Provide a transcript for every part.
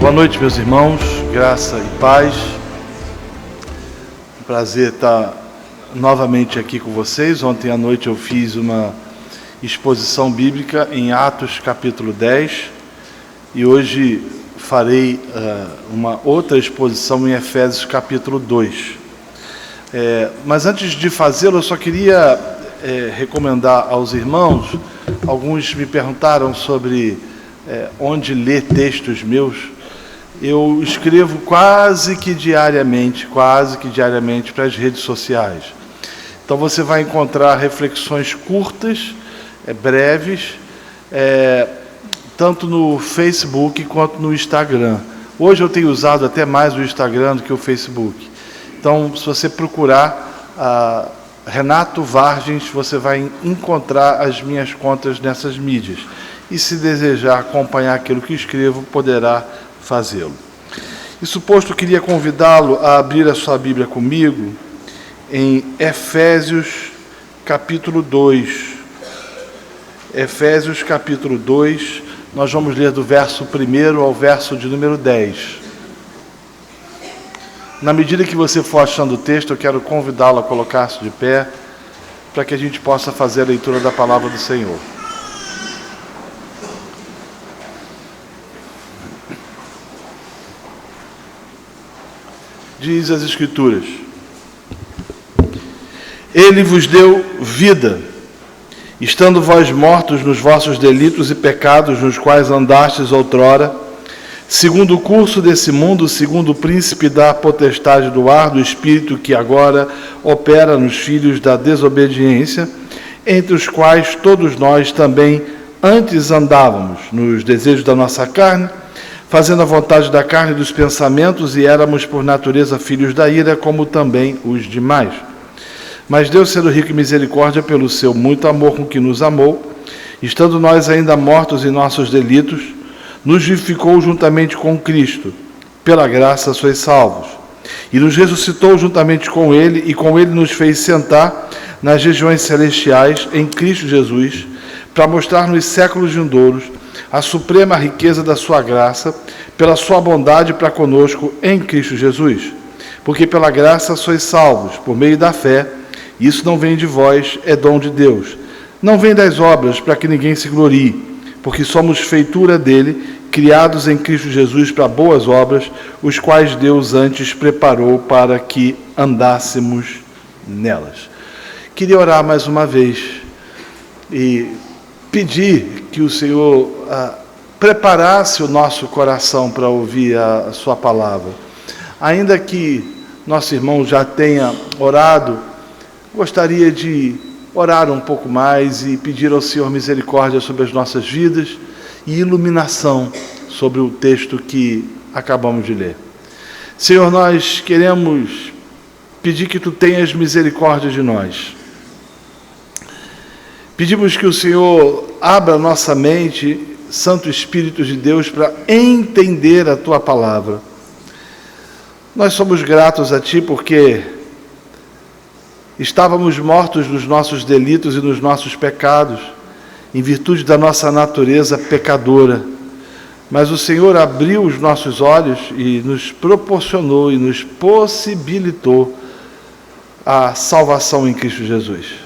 Boa noite, meus irmãos, graça e paz. Um prazer estar novamente aqui com vocês. Ontem à noite eu fiz uma exposição bíblica em Atos capítulo 10 e hoje farei uma outra exposição em Efésios capítulo 2. Mas antes de fazê-lo, eu só queria recomendar aos irmãos. Alguns me perguntaram sobre onde ler textos meus. Eu escrevo quase que diariamente para as redes sociais. Então você vai encontrar reflexões curtas, breves, tanto no Facebook quanto no Instagram. Hoje eu tenho usado até mais o Instagram do que o Facebook. Então, se você procurar Renato Vargens, você vai encontrar as minhas contas nessas mídias. E se desejar acompanhar aquilo que escrevo, poderá fazê-lo. Isso posto, queria convidá-lo a abrir a sua Bíblia comigo em Efésios capítulo 2. Efésios capítulo 2, nós vamos ler do verso 1 ao verso de número 10. Na medida que você for achando o texto, eu quero convidá-lo a colocar-se de pé, para que a gente possa fazer a leitura da palavra do Senhor. Diz as Escrituras: Ele vos deu vida, estando vós mortos nos vossos delitos e pecados, nos quais andastes outrora, segundo o curso desse mundo, segundo o príncipe da potestade do ar, do espírito que agora opera nos filhos da desobediência, entre os quais todos nós também antes andávamos, nos desejos da nossa carne, fazendo a vontade da carne e dos pensamentos, e éramos por natureza filhos da ira, como também os demais. Mas Deus, sendo rico em misericórdia, pelo seu muito amor com que nos amou, estando nós ainda mortos em nossos delitos, nos vivificou juntamente com Cristo. Pela graça sois salvos. E nos ressuscitou juntamente com Ele, e com Ele nos fez sentar nas regiões celestiais em Cristo Jesus, para mostrar nos séculos vindouros a suprema riqueza da sua graça, pela sua bondade para conosco em Cristo Jesus. Porque pela graça sois salvos, por meio da fé, e isso não vem de vós, é dom de Deus. Não vem das obras, para que ninguém se glorie, porque somos feitura dele, criados em Cristo Jesus para boas obras, os quais Deus antes preparou para que andássemos nelas. Queria orar mais uma vez e pedir que o Senhor preparasse o nosso coração para ouvir a sua palavra. Ainda que nosso irmão já tenha orado, gostaria de orar um pouco mais e pedir ao Senhor misericórdia sobre as nossas vidas e iluminação sobre o texto que acabamos de ler. Senhor, nós queremos pedir que Tu tenhas misericórdia de nós. Pedimos que o Senhor abra nossa mente, Santo Espírito de Deus, para entender a Tua palavra. Nós somos gratos a Ti porque estávamos mortos nos nossos delitos e nos nossos pecados, em virtude da nossa natureza pecadora. Mas o Senhor abriu os nossos olhos e nos proporcionou e nos possibilitou a salvação em Cristo Jesus.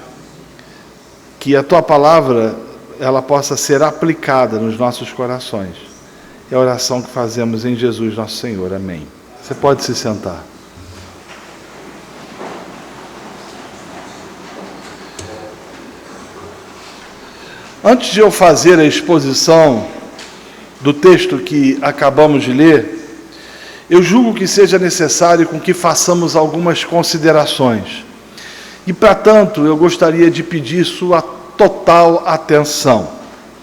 Que a Tua palavra, ela possa ser aplicada nos nossos corações. É a oração que fazemos em Jesus nosso Senhor. Amém. Você pode se sentar. Antes de eu fazer a exposição do texto que acabamos de ler, eu julgo que seja necessário com que façamos algumas considerações. E, para tanto, eu gostaria de pedir sua total atenção.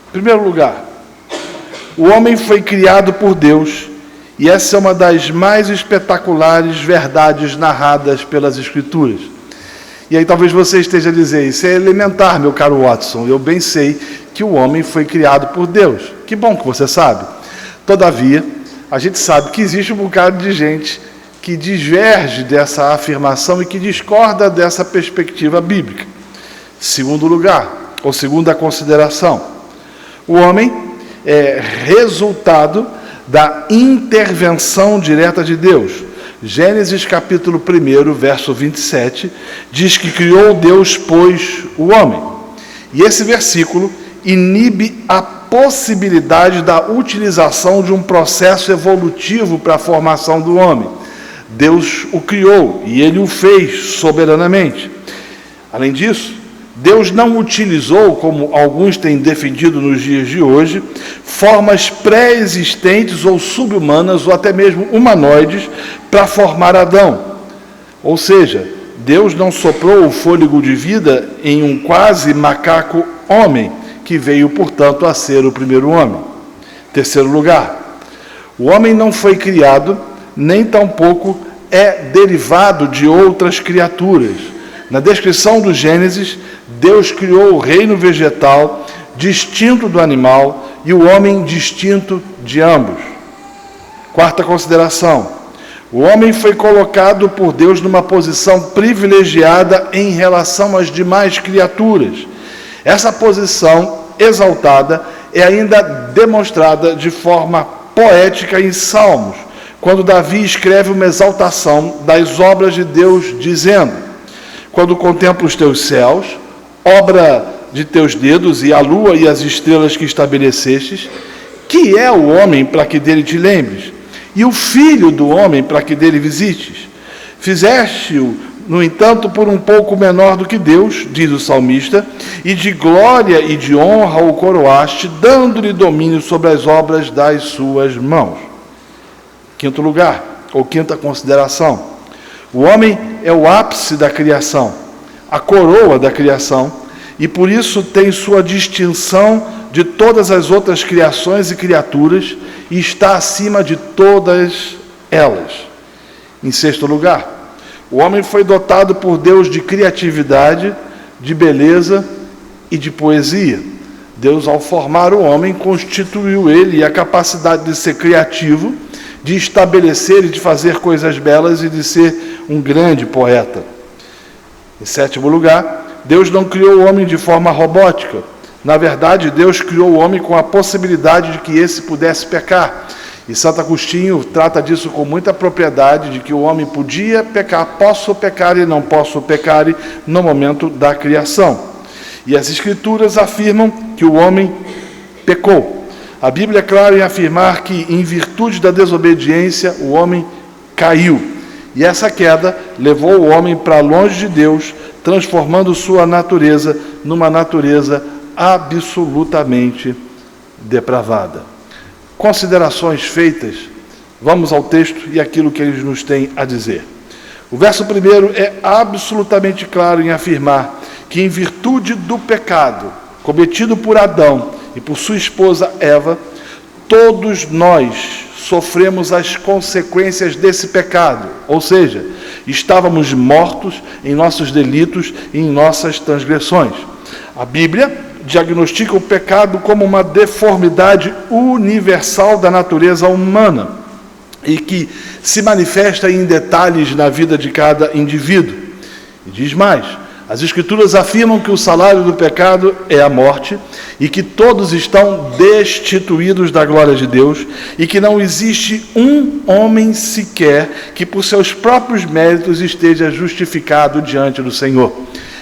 Em primeiro lugar, o homem foi criado por Deus, e essa é uma das mais espetaculares verdades narradas pelas Escrituras. E aí talvez você esteja dizendo, isso é elementar, meu caro Watson. Eu bem sei que o homem foi criado por Deus. Que bom que você sabe. Todavia, a gente sabe que existe um bocado de gente que diverge dessa afirmação e que discorda dessa perspectiva bíblica. Segundo lugar, ou segunda consideração, o homem é resultado da intervenção direta de Deus. Gênesis capítulo 1, verso 27, diz que criou Deus, pois, o homem. E esse versículo inibe a possibilidade da utilização de um processo evolutivo para a formação do homem. Deus o criou e ele o fez soberanamente. Além disso, Deus não utilizou, como alguns têm defendido nos dias de hoje, formas pré-existentes ou subhumanas ou até mesmo humanoides para formar Adão. Ou seja, Deus não soprou o fôlego de vida em um quase macaco homem, que veio, portanto, a ser o primeiro homem. Terceiro lugar, o homem não foi criado, nem tampouco é derivado de outras criaturas. Na descrição do Gênesis, Deus criou o reino vegetal distinto do animal e o homem distinto de ambos. Quarta consideração, o homem foi colocado por Deus numa posição privilegiada em relação às demais criaturas. Essa posição exaltada é ainda demonstrada de forma poética em Salmos, quando Davi escreve uma exaltação das obras de Deus, dizendo: quando contemplo os teus céus, obra de teus dedos, e a lua e as estrelas que estabelecestes, que é o homem para que dele te lembres, e o filho do homem para que dele visites? Fizeste-o, no entanto, por um pouco menor do que Deus, diz o salmista, e de glória e de honra o coroaste, dando-lhe domínio sobre as obras das suas mãos. Quinto lugar, ou quinta consideração, o homem é o ápice da criação, a coroa da criação, e por isso tem sua distinção de todas as outras criações e criaturas, e está acima de todas elas. Em sexto lugar, o homem foi dotado por Deus de criatividade, de beleza e de poesia. Deus, ao formar o homem, constituiu ele a capacidade de ser criativo, de estabelecer e de fazer coisas belas e de ser um grande poeta. Em sétimo lugar, Deus não criou o homem de forma robótica. Na verdade, Deus criou o homem com a possibilidade de que esse pudesse pecar. E Santo Agostinho trata disso com muita propriedade, de que o homem podia pecar, posso pecar e não posso pecar, no momento da criação. E as Escrituras afirmam que o homem pecou. A Bíblia é clara em afirmar que, em virtude da desobediência, o homem caiu. E essa queda levou o homem para longe de Deus, transformando sua natureza numa natureza absolutamente depravada. Considerações feitas, vamos ao texto e aquilo que ele nos tem a dizer. O verso 1 é absolutamente claro em afirmar que, em virtude do pecado cometido por Adão e por sua esposa Eva, todos nós sofremos as consequências desse pecado, ou seja, estávamos mortos em nossos delitos e em nossas transgressões. A Bíblia diagnostica o pecado como uma deformidade universal da natureza humana e que se manifesta em detalhes na vida de cada indivíduo. E diz mais, as Escrituras afirmam que o salário do pecado é a morte e que todos estão destituídos da glória de Deus e que não existe um homem sequer que por seus próprios méritos esteja justificado diante do Senhor.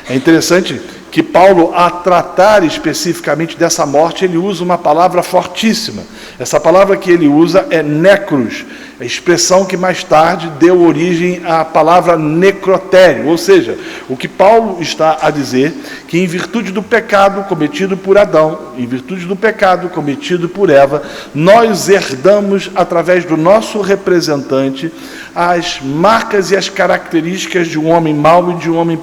É interessante que Paulo, a tratar especificamente dessa morte, ele usa uma palavra fortíssima. Essa palavra que ele usa é necros, a expressão que mais tarde deu origem à palavra necrotério, ou seja, o que Paulo está a dizer, que em virtude do pecado cometido por Adão, em virtude do pecado cometido por Eva, nós herdamos, através do nosso representante, as marcas e as características de um homem mau e de um homem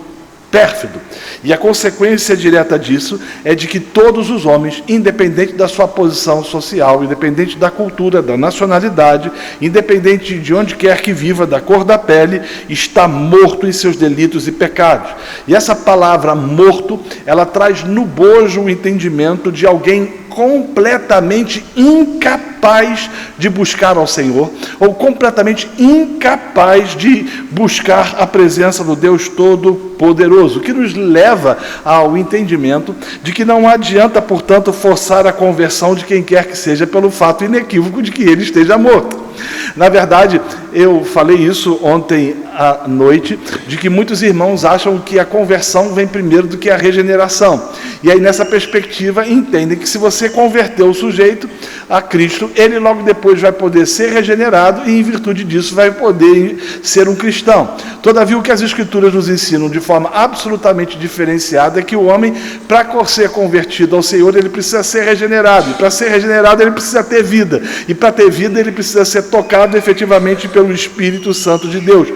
pérfido. E a consequência direta disso é de que todos os homens, independente da sua posição social, independente da cultura, da nacionalidade, independente de onde quer que viva, da cor da pele, está morto em seus delitos e pecados. E essa palavra morto, ela traz no bojo o entendimento de alguém completamente incapaz de buscar ao Senhor, ou completamente incapaz de buscar a presença do Deus Todo-Poderoso, o que nos leva ao entendimento de que não adianta, portanto, forçar a conversão de quem quer que seja pelo fato inequívoco de que ele esteja morto. Na verdade, eu falei isso ontem à noite, de que muitos irmãos acham que a conversão vem primeiro do que a regeneração. E aí, nessa perspectiva, entendem que se você converter o sujeito a Cristo, ele logo depois vai poder ser regenerado e, em virtude disso, vai poder ser um cristão. Todavia, o que as Escrituras nos ensinam de forma absolutamente diferenciada é que o homem, para ser convertido ao Senhor, ele precisa ser regenerado. E para ser regenerado, ele precisa ter vida. E para ter vida, ele precisa ser tocado efetivamente pelo Espírito Santo de Deus.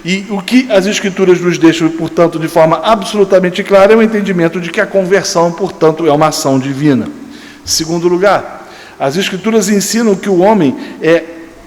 E o que as Escrituras nos deixam, portanto, de forma absolutamente clara, é o entendimento de que a conversão, portanto, é uma ação divina. Segundo lugar, as Escrituras ensinam que o homem é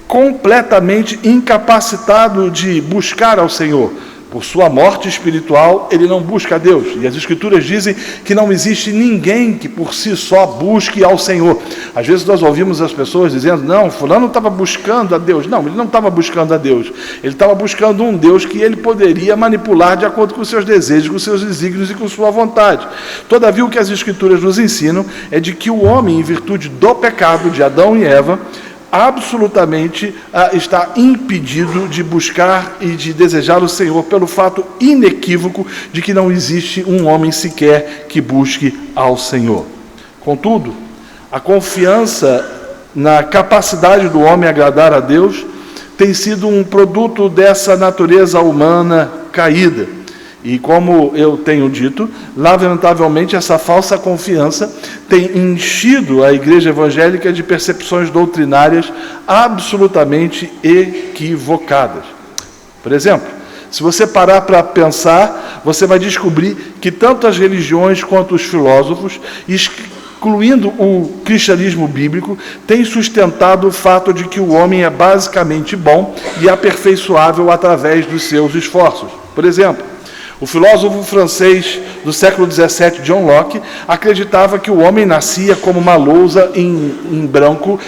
completamente incapacitado de buscar ao Senhor. Por sua morte espiritual, ele não busca a Deus. E as Escrituras dizem que não existe ninguém que por si só busque ao Senhor. Às vezes nós ouvimos as pessoas dizendo, não, fulano estava buscando a Deus. Não, ele não estava buscando a Deus. Ele estava buscando um Deus que ele poderia manipular de acordo com os seus desejos, com os seus desígnios e com sua vontade. Todavia, o que as Escrituras nos ensinam é de que o homem, em virtude do pecado de Adão e Eva, absolutamente está impedido de buscar e de desejar o Senhor pelo fato inequívoco de que não existe um homem sequer que busque ao Senhor. Contudo, a confiança na capacidade do homem agradar a Deus tem sido um produto dessa natureza humana caída. E como eu tenho dito, lamentavelmente essa falsa confiança tem enchido a igreja evangélica de percepções doutrinárias absolutamente equivocadas. Por exemplo, se você parar para pensar, você vai descobrir que tanto as religiões quanto os filósofos, incluindo o cristianismo bíblico, têm sustentado o fato de que o homem é basicamente bom e aperfeiçoável através dos seus esforços. Por exemplo, o filósofo francês do século XVII, John Locke, acreditava que o homem nascia como uma lousa em branco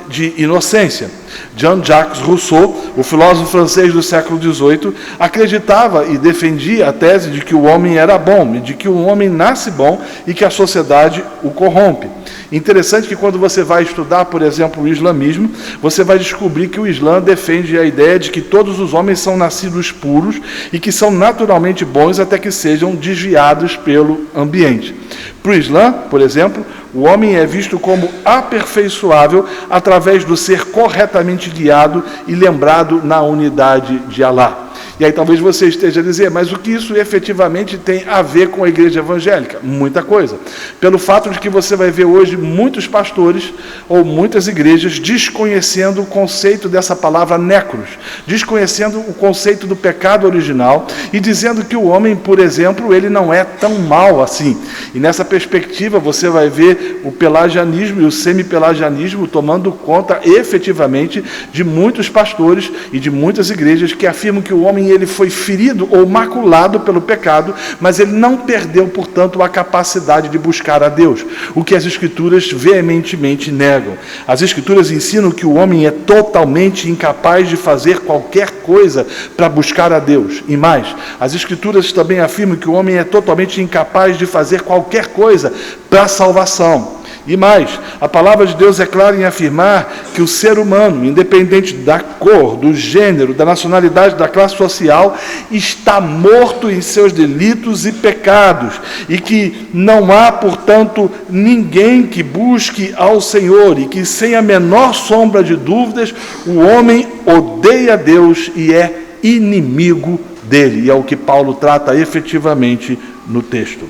de inocência. Jean-Jacques Rousseau, o filósofo francês do século XVIII, acreditava e defendia a tese de que o homem era bom, de que o homem nasce bom e que a sociedade o corrompe. Interessante que quando você vai estudar, por exemplo, o islamismo, você vai descobrir que o Islã defende a ideia de que todos os homens são nascidos puros e que são naturalmente bons até que sejam desviados pelo ambiente. Para o Islã, por exemplo, o homem é visto como aperfeiçoável através do ser corretamente guiado e lembrado na unidade de Alá. E aí talvez você esteja a dizer, mas o que isso efetivamente tem a ver com a igreja evangélica? Muita coisa. Pelo fato de que você vai ver hoje muitos pastores ou muitas igrejas desconhecendo o conceito dessa palavra nécros, desconhecendo o conceito do pecado original e dizendo que o homem, por exemplo, ele não é tão mau assim. E nessa perspectiva você vai ver o pelagianismo e o semipelagianismo tomando conta efetivamente de muitos pastores e de muitas igrejas que afirmam que o homem ele foi ferido ou maculado pelo pecado, mas ele não perdeu, portanto, a capacidade de buscar a Deus, o que as Escrituras veementemente negam. As Escrituras ensinam que o homem é totalmente incapaz de fazer qualquer coisa para buscar a Deus. E mais, as Escrituras também afirmam que o homem é totalmente incapaz de fazer qualquer coisa para a salvação. E mais, a palavra de Deus é clara em afirmar que o ser humano, independente da cor, do gênero, da nacionalidade, da classe social, está morto em seus delitos e pecados, e que não há, portanto, ninguém que busque ao Senhor, e que sem a menor sombra de dúvidas, o homem odeia Deus e é inimigo dele. E é o que Paulo trata efetivamente no texto.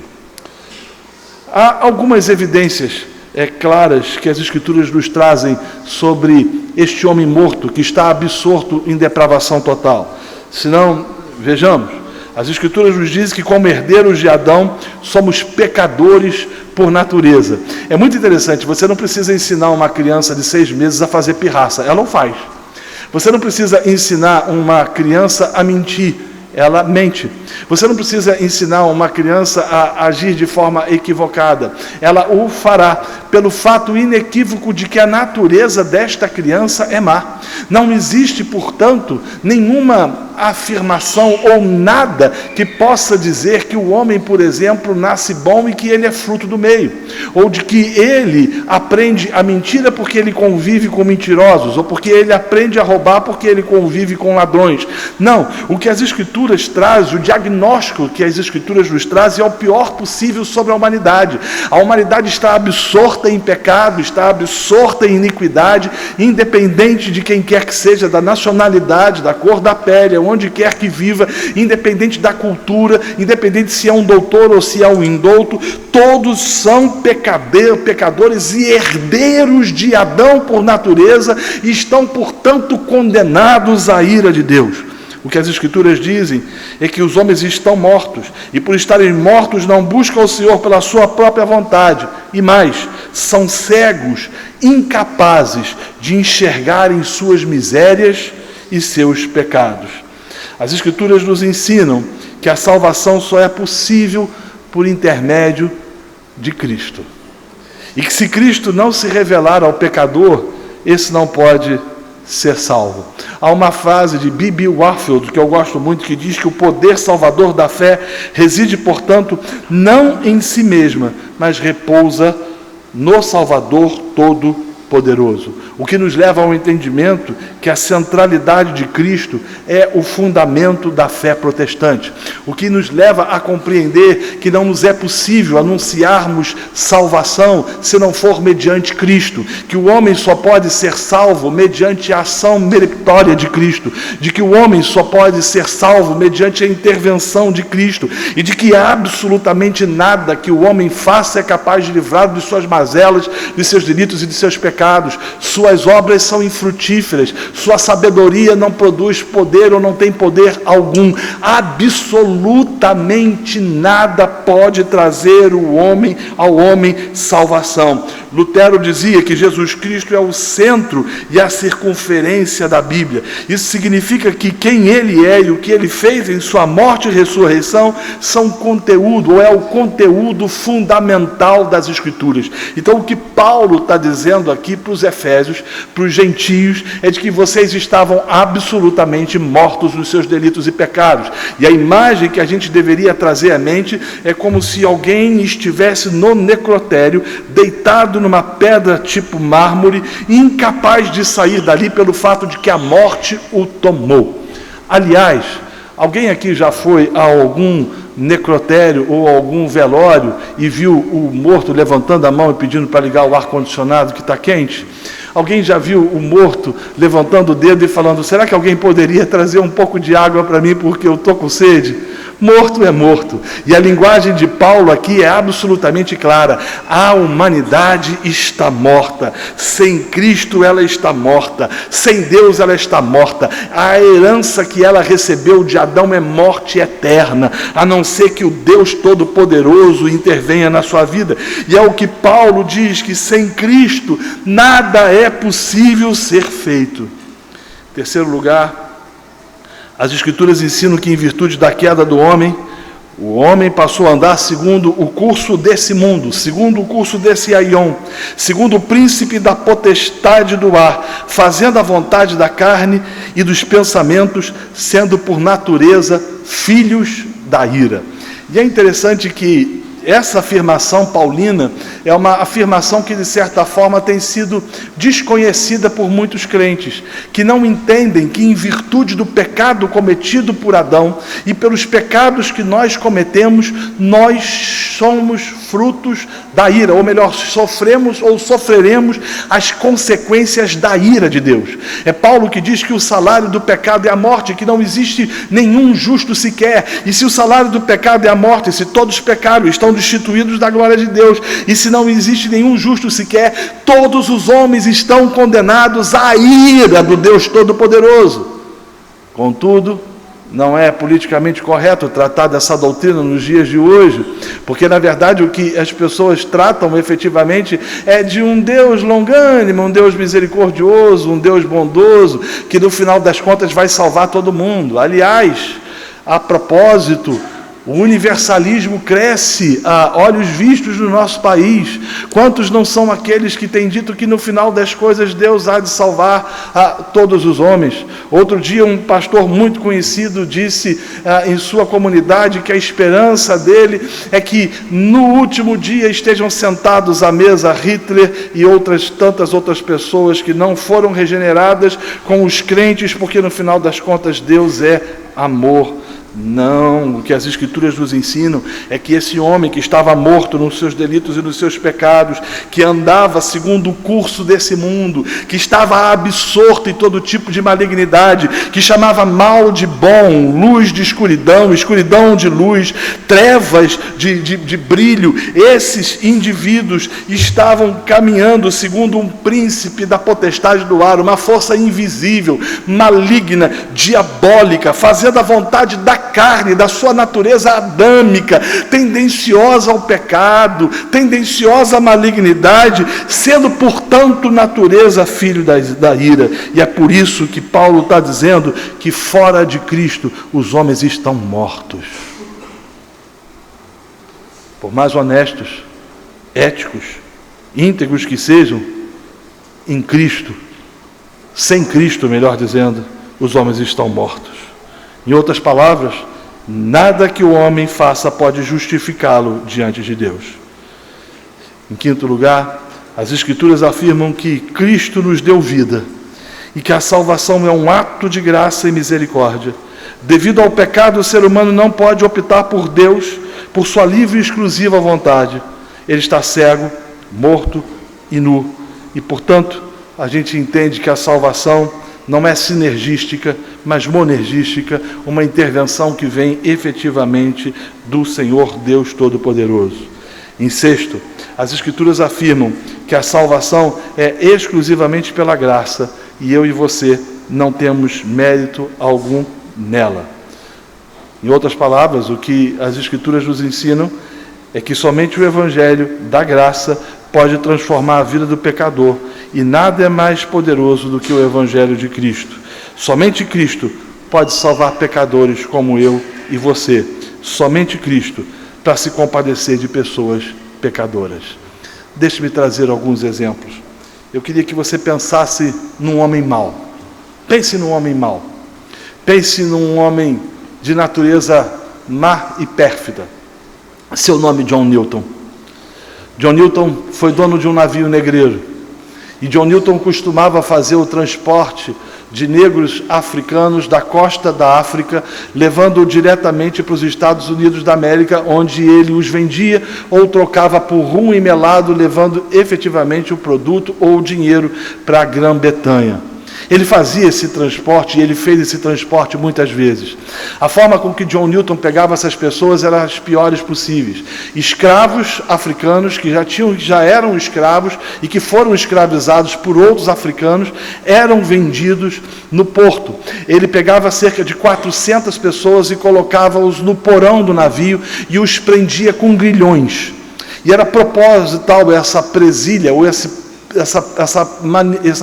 Há algumas evidências claras que as Escrituras nos trazem sobre este homem morto que está absorto em depravação total. Se não, vejamos, as Escrituras nos dizem que como herdeiros de Adão somos pecadores por natureza. É muito interessante, você não precisa ensinar uma criança de 6 meses a fazer pirraça, ela não faz. Você não precisa ensinar uma criança a mentir, ela mente. Você não precisa ensinar uma criança a agir de forma equivocada. Ela o fará pelo fato inequívoco de que a natureza desta criança é má. Não existe, portanto, nenhuma afirmação ou nada que possa dizer que o homem, por exemplo, nasce bom e que ele é fruto do meio, ou de que ele aprende a mentira porque ele convive com mentirosos, ou porque ele aprende a roubar porque ele convive com ladrões. Não, o que as Escrituras trazem, o diagnóstico que as Escrituras nos trazem é o pior possível sobre a humanidade. A humanidade está absorta em pecado, está absorta em iniquidade, independente de quem quer que seja, da nacionalidade, da cor da pele, onde quer que viva, independente da cultura, independente se é um doutor ou se é um indouto, todos são pecadores e herdeiros de Adão por natureza, e estão, portanto, condenados à ira de Deus. O que as Escrituras dizem é que os homens estão mortos, e por estarem mortos não buscam o Senhor pela sua própria vontade, e mais, são cegos, incapazes de enxergarem suas misérias e seus pecados. As Escrituras nos ensinam que a salvação só é possível por intermédio de Cristo. E que se Cristo não se revelar ao pecador, esse não pode ser salvo. Há uma frase de B.B. Warfield, que eu gosto muito, que diz que o poder salvador da fé reside, portanto, não em si mesma, mas repousa no Salvador Todo-Poderoso. O que nos leva ao entendimento que a centralidade de Cristo é o fundamento da fé protestante. O que nos leva a compreender que não nos é possível anunciarmos salvação se não for mediante Cristo. Que o homem só pode ser salvo mediante a ação meritória de Cristo. De que o homem só pode ser salvo mediante a intervenção de Cristo. E de que absolutamente nada que o homem faça é capaz de livrá-lo de suas mazelas, de seus delitos e de seus pecados. Suas obras são infrutíferas, sua sabedoria não produz poder ou não tem poder algum. Absolutamente nada pode trazer ao homem salvação. Lutero dizia que Jesus Cristo é o centro e a circunferência da Bíblia. Isso significa que quem Ele é e o que Ele fez em sua morte e ressurreição são conteúdo, ou é o conteúdo fundamental das Escrituras. Então o que Paulo está dizendo aqui para os Efésios, para os gentios, é de que vocês estavam absolutamente mortos nos seus delitos e pecados. E a imagem que a gente deveria trazer à mente é como se alguém estivesse no necrotério, deitado numa pedra tipo mármore, incapaz de sair dali pelo fato de que a morte o tomou. Aliás, alguém aqui já foi a algum necrotério ou algum velório e viu o morto levantando a mão e pedindo para ligar o ar-condicionado que está quente? Alguém já viu o morto levantando o dedo e falando: será que alguém poderia trazer um pouco de água para mim porque eu estou com sede? Morto é morto. E a linguagem de Paulo aqui é absolutamente clara. A humanidade está morta. Sem Cristo ela está morta. Sem Deus ela está morta. A herança que ela recebeu de Adão é morte eterna, a não ser que o Deus Todo-Poderoso intervenha na sua vida. E é o que Paulo diz, que sem Cristo nada é possível ser feito. Em terceiro lugar, as Escrituras ensinam que, em virtude da queda do homem, o homem passou a andar segundo o curso desse mundo, segundo o curso desse aion, segundo o príncipe da potestade do ar, fazendo a vontade da carne e dos pensamentos, sendo por natureza filhos da ira. E é interessante que essa afirmação paulina é uma afirmação que, de certa forma, tem sido desconhecida por muitos crentes, que não entendem que, em virtude do pecado cometido por Adão e pelos pecados que nós cometemos, nós somos frutos da ira, ou melhor, sofremos ou sofreremos as consequências da ira de Deus. É Paulo que diz que o salário do pecado é a morte, que não existe nenhum justo sequer. E se o salário do pecado é a morte, se todos pecaram, estão destituídos da glória de Deus, e se não existe nenhum justo sequer, todos os homens estão condenados à ira do Deus Todo-Poderoso. Contudo, não é politicamente correto tratar dessa doutrina nos dias de hoje, porque, na verdade, o que as pessoas tratam efetivamente é de um Deus longânimo, um Deus misericordioso, um Deus bondoso, que no final das contas vai salvar todo mundo. Aliás, A propósito, o universalismo cresce a olhos vistos no nosso país. Quantos não são aqueles que têm dito que no final das coisas Deus há de salvar a todos os homens? Outro dia um pastor muito conhecido disse em sua comunidade que a esperança dele é que no último dia estejam sentados à mesa Hitler e tantas outras pessoas que não foram regeneradas com os crentes, porque no final das contas Deus é amor. Não, o que as Escrituras nos ensinam é que esse homem que estava morto nos seus delitos e nos seus pecados, que andava segundo o curso desse mundo, que estava absorto em todo tipo de malignidade, que chamava mal de bom, luz de escuridão, escuridão de luz, trevas de brilho, esses indivíduos estavam caminhando segundo um príncipe da potestade do ar, uma força invisível, maligna, diabólica, fazendo a vontade da carne, da sua natureza adâmica, tendenciosa ao pecado, tendenciosa à malignidade, sendo, portanto, natureza filho da ira. E é por isso que Paulo está dizendo que fora de Cristo os homens estão mortos. Por mais honestos, éticos, íntegros que sejam, em Cristo, sem Cristo, melhor dizendo, os homens estão mortos. Em outras palavras, nada que o homem faça pode justificá-lo diante de Deus. Em quinto lugar, as Escrituras afirmam que Cristo nos deu vida e que a salvação é um ato de graça e misericórdia. Devido ao pecado, o ser humano não pode optar por Deus, por sua livre e exclusiva vontade. Ele está cego, morto e nu. E, portanto, a gente entende que a salvação não é sinergística, mas monergística, uma intervenção que vem efetivamente do Senhor Deus Todo-Poderoso. Em sexto, as Escrituras afirmam que a salvação é exclusivamente pela graça e eu e você não temos mérito algum nela. Em outras palavras, o que as Escrituras nos ensinam é que somente o Evangelho da graça pode transformar a vida do pecador e nada é mais poderoso do que o Evangelho de Cristo. Somente Cristo pode salvar pecadores como eu e você. Somente Cristo para se compadecer de pessoas pecadoras. Deixe-me trazer alguns exemplos. Eu queria que você pensasse num homem mau. Pense num homem mau. Pense num homem de natureza má e pérfida. Seu nome é John Newton. John Newton foi dono de um navio negreiro. E John Newton costumava fazer o transporte de negros africanos da costa da África, levando-o diretamente para os Estados Unidos da América, onde ele os vendia ou trocava por rum e melado, levando efetivamente o produto ou o dinheiro para a Grã-Bretanha. Ele fazia esse transporte e ele fez esse transporte muitas vezes. A forma com que John Newton pegava essas pessoas era as piores possíveis. Escravos africanos que já eram escravos e que foram escravizados por outros africanos eram vendidos no porto. Ele pegava cerca de 400 pessoas e colocava-os no porão do navio e os prendia com grilhões. E era proposital essa presilha ou essa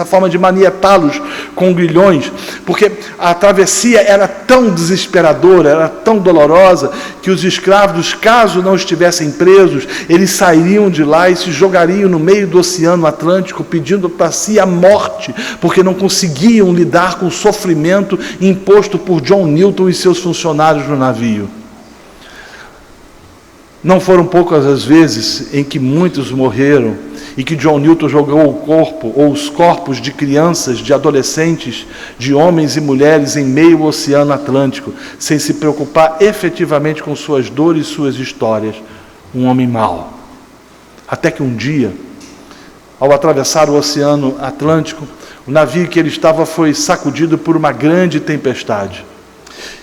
forma de manietá-los com grilhões, porque a travessia era tão desesperadora, era tão dolorosa, que os escravos, caso não estivessem presos, eles sairiam de lá e se jogariam no meio do Oceano Atlântico, pedindo para si a morte, porque não conseguiam lidar com o sofrimento imposto por John Newton e seus funcionários no navio. Não foram poucas as vezes em que muitos morreram e que John Newton jogou o corpo ou os corpos de crianças, de adolescentes, de homens e mulheres em meio ao Oceano Atlântico, sem se preocupar efetivamente com suas dores e suas histórias. Um homem mau. Até que um dia, ao atravessar o Oceano Atlântico, o navio que ele estava foi sacudido por uma grande tempestade.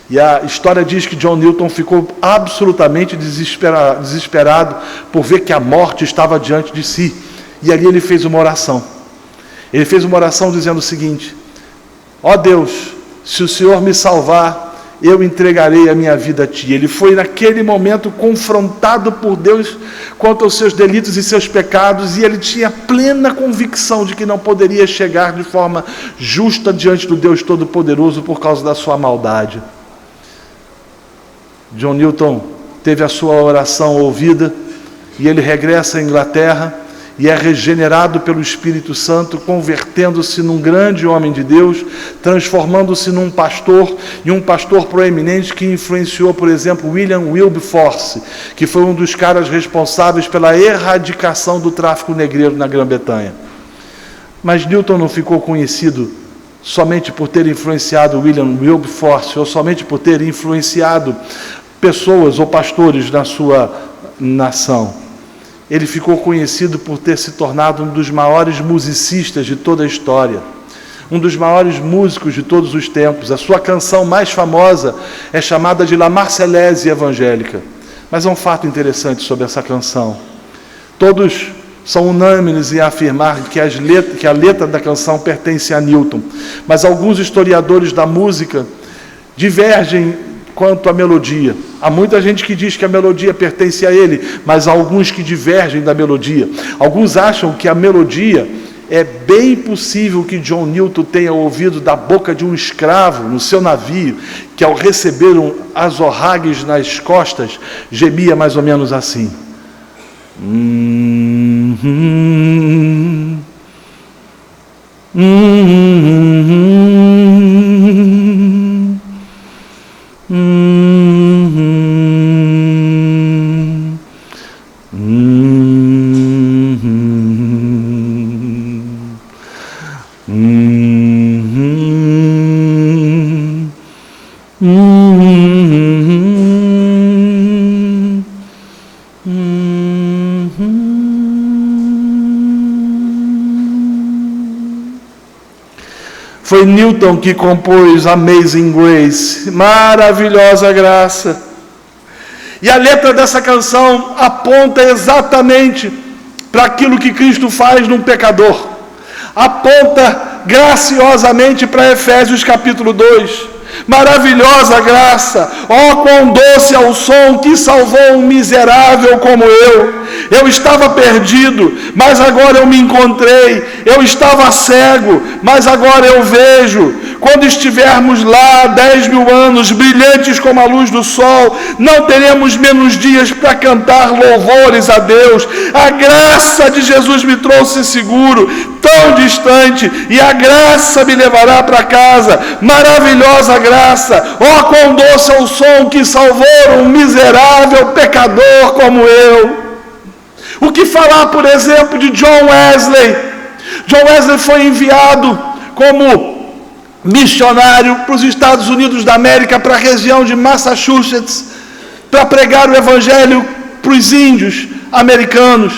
E a história diz que John Newton ficou absolutamente desesperado por ver que a morte estava diante de si. E ali ele fez uma oração. Ele fez uma oração dizendo o seguinte: ó Deus, se o Senhor me salvar, eu entregarei a minha vida a Ti. Ele foi naquele momento confrontado por Deus quanto aos seus delitos e seus pecados, e ele tinha plena convicção de que não poderia chegar de forma justa diante do Deus Todo-Poderoso por causa da sua maldade. John Newton teve a sua oração ouvida e ele regressa à Inglaterra e é regenerado pelo Espírito Santo, convertendo-se num grande homem de Deus, transformando-se num pastor, e um pastor proeminente que influenciou, por exemplo, William Wilberforce, que foi um dos caras responsáveis pela erradicação do tráfico negreiro na Grã-Bretanha. Mas Newton não ficou conhecido somente por ter influenciado William Wilberforce, ou somente por ter influenciado pessoas ou pastores na sua nação. Ele ficou conhecido por ter se tornado um dos maiores musicistas de toda a história, um dos maiores músicos de todos os tempos. A sua canção mais famosa é chamada de La Marseillaise evangélica. Mas há um fato interessante sobre essa canção. Todos são unânimes em afirmar que a letra da canção pertence a Newton, mas alguns historiadores da música divergem quanto à melodia. Há muita gente que diz que a melodia pertence a ele, mas há alguns que divergem da melodia. Alguns acham que a melodia é bem possível que John Newton tenha ouvido da boca de um escravo no seu navio, que ao receber azorragues nas costas, gemia mais ou menos assim. Foi Newton que compôs Amazing Grace, maravilhosa graça. E a letra dessa canção aponta exatamente para aquilo que Cristo faz num pecador. Aponta graciosamente para Efésios capítulo 2. Maravilhosa graça, ó quão doce é o som que salvou um miserável como eu. Eu estava perdido, mas agora eu me encontrei. Eu estava cego, mas agora eu vejo. Quando estivermos lá 10.000 anos, brilhantes como a luz do sol, não teremos menos dias para cantar louvores a Deus. A graça de Jesus me trouxe seguro, tão distante, e a graça me levará para casa. Maravilhosa graça, ó quão doce é o som que salvou um miserável pecador como eu. O que falar, por exemplo, de John Wesley? John Wesley foi enviado como missionário para os Estados Unidos da América, para a região de Massachusetts, para pregar o evangelho para os índios americanos.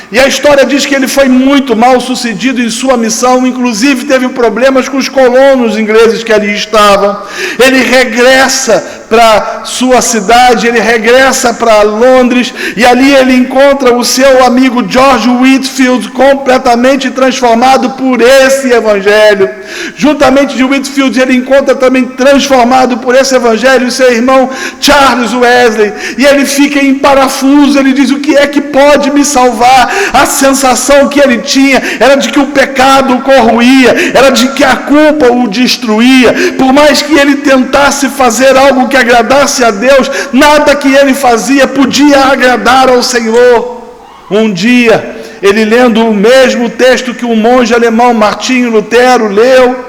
E a história diz que ele foi muito mal sucedido em sua missão, inclusive teve problemas com os colonos ingleses que ali estavam. Ele regressa para sua cidade, ele regressa para Londres, e ali ele encontra o seu amigo George Whitefield, completamente transformado por esse evangelho. Juntamente de Whitefield, ele encontra também transformado por esse evangelho o seu irmão Charles Wesley, e ele fica em parafuso. Ele diz: o que é que pode me salvar? A sensação que ele tinha era de que o pecado o corroía, era de que a culpa o destruía. Por mais que ele tentasse fazer algo que agradasse a Deus, nada que ele fazia podia agradar ao Senhor. Um dia, ele lendo o mesmo texto que o monge alemão Martinho Lutero leu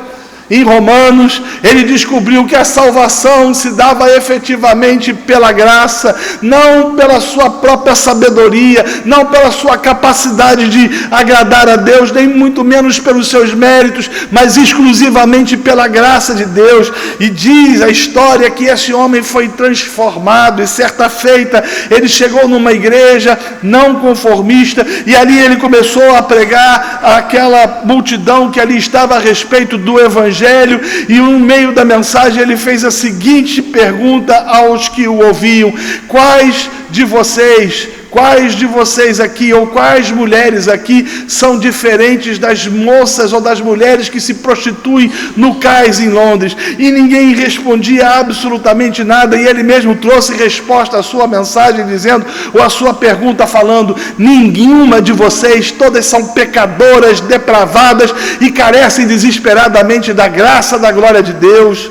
em Romanos, ele descobriu que a salvação se dava efetivamente pela graça, não pela sua própria sabedoria, não pela sua capacidade de agradar a Deus, nem muito menos pelos seus méritos, mas exclusivamente pela graça de Deus. E diz a história que esse homem foi transformado, e certa feita ele chegou numa igreja não conformista, e ali ele começou a pregar àquela multidão que ali estava a respeito do evangelho. E no meio da mensagem ele fez a seguinte pergunta aos que o ouviam: quais de vocês aqui, ou quais mulheres aqui são diferentes das moças ou das mulheres que se prostituem no cais em Londres? E ninguém respondia absolutamente nada, e ele mesmo trouxe resposta à sua mensagem dizendo, ou à sua pergunta falando: nenhuma de vocês, todas são pecadoras, depravadas e carecem desesperadamente da graça, da glória de Deus.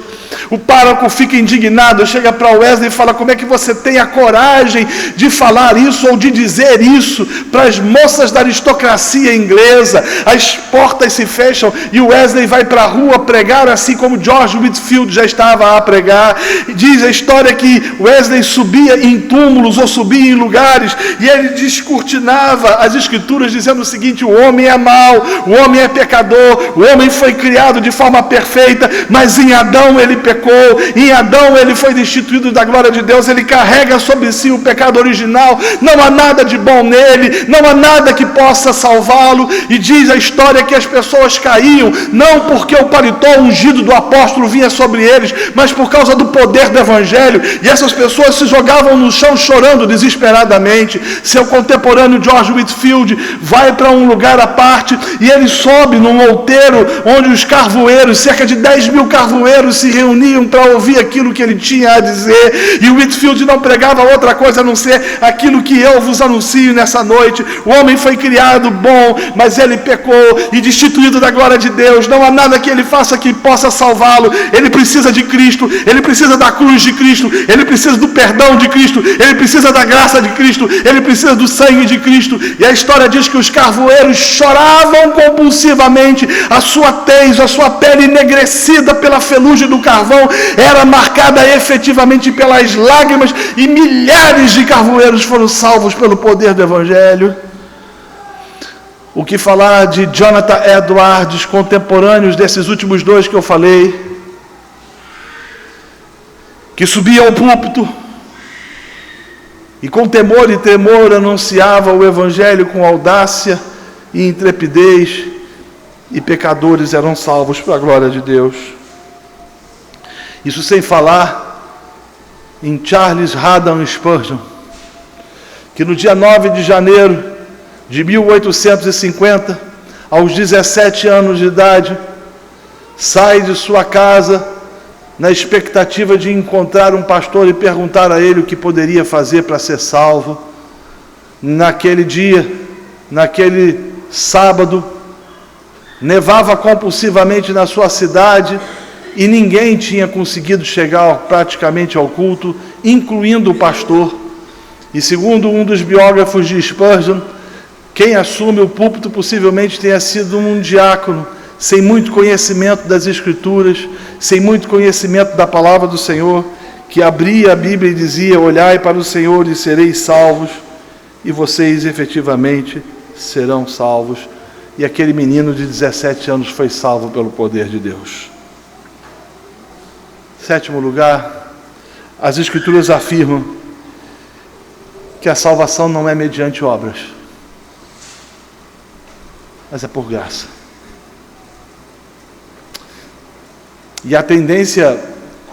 O pároco fica indignado, chega para Wesley e fala: como é que você tem a coragem de falar isso ou de dizer isso para as moças da aristocracia inglesa? As portas se fecham e o Wesley vai para a rua pregar, assim como George Whitefield já estava a pregar. Diz a história que Wesley subia em túmulos ou subia em lugares e ele descortinava as escrituras dizendo o seguinte: o homem é mau, o homem é pecador, o homem foi criado de forma perfeita, mas em Adão ele pecou, em Adão ele foi destituído da glória de Deus, ele carrega sobre si o pecado original, não há nada de bom nele, não há nada que possa salvá-lo. E diz a história que as pessoas caíam, não porque o paletó ungido do apóstolo vinha sobre eles, mas por causa do poder do evangelho, e essas pessoas se jogavam no chão chorando desesperadamente. Seu contemporâneo George Whitefield vai para um lugar à parte e ele sobe num outeiro onde os carvoeiros, cerca de 10 mil carvoeiros, se reuniam para ouvir aquilo que ele tinha a dizer. E o Whitefield não pregava outra coisa a não ser aquilo que eu vos anuncio nessa noite: o homem foi criado bom, mas ele pecou e destituído da glória de Deus. Não há nada que ele faça que possa salvá-lo. Ele precisa de Cristo, ele precisa da cruz de Cristo, ele precisa do perdão de Cristo, ele precisa da graça de Cristo, ele precisa do sangue de Cristo. E a história diz que os carvoeiros choravam compulsivamente, a sua tez, a sua pele enegrecida pela ferrugem do carvão era marcada efetivamente pelas lágrimas, e milhares de carvoeiros foram salvos pelo poder do evangelho. O que falar de Jonathan Edwards, contemporâneos desses últimos dois que eu falei, que subia ao púlpito e com temor e tremor anunciava o evangelho com audácia e intrepidez, e pecadores eram salvos para a glória de Deus. Isso sem falar em Charles Haddon Spurgeon, que no dia 9 de janeiro de 1850, aos 17 anos de idade, sai de sua casa na expectativa de encontrar um pastor e perguntar a ele o que poderia fazer para ser salvo. Naquele dia, naquele sábado, nevava compulsivamente na sua cidade e ninguém tinha conseguido chegar praticamente ao culto, incluindo o pastor. E segundo um dos biógrafos de Spurgeon, quem assume o púlpito possivelmente tenha sido um diácono, sem muito conhecimento das Escrituras, sem muito conhecimento da palavra do Senhor, que abria a Bíblia e dizia: olhai para o Senhor e sereis salvos, e vocês efetivamente serão salvos. E aquele menino de 17 anos foi salvo pelo poder de Deus. Sétimo lugar, as Escrituras afirmam que a salvação não é mediante obras, mas é por graça. E a tendência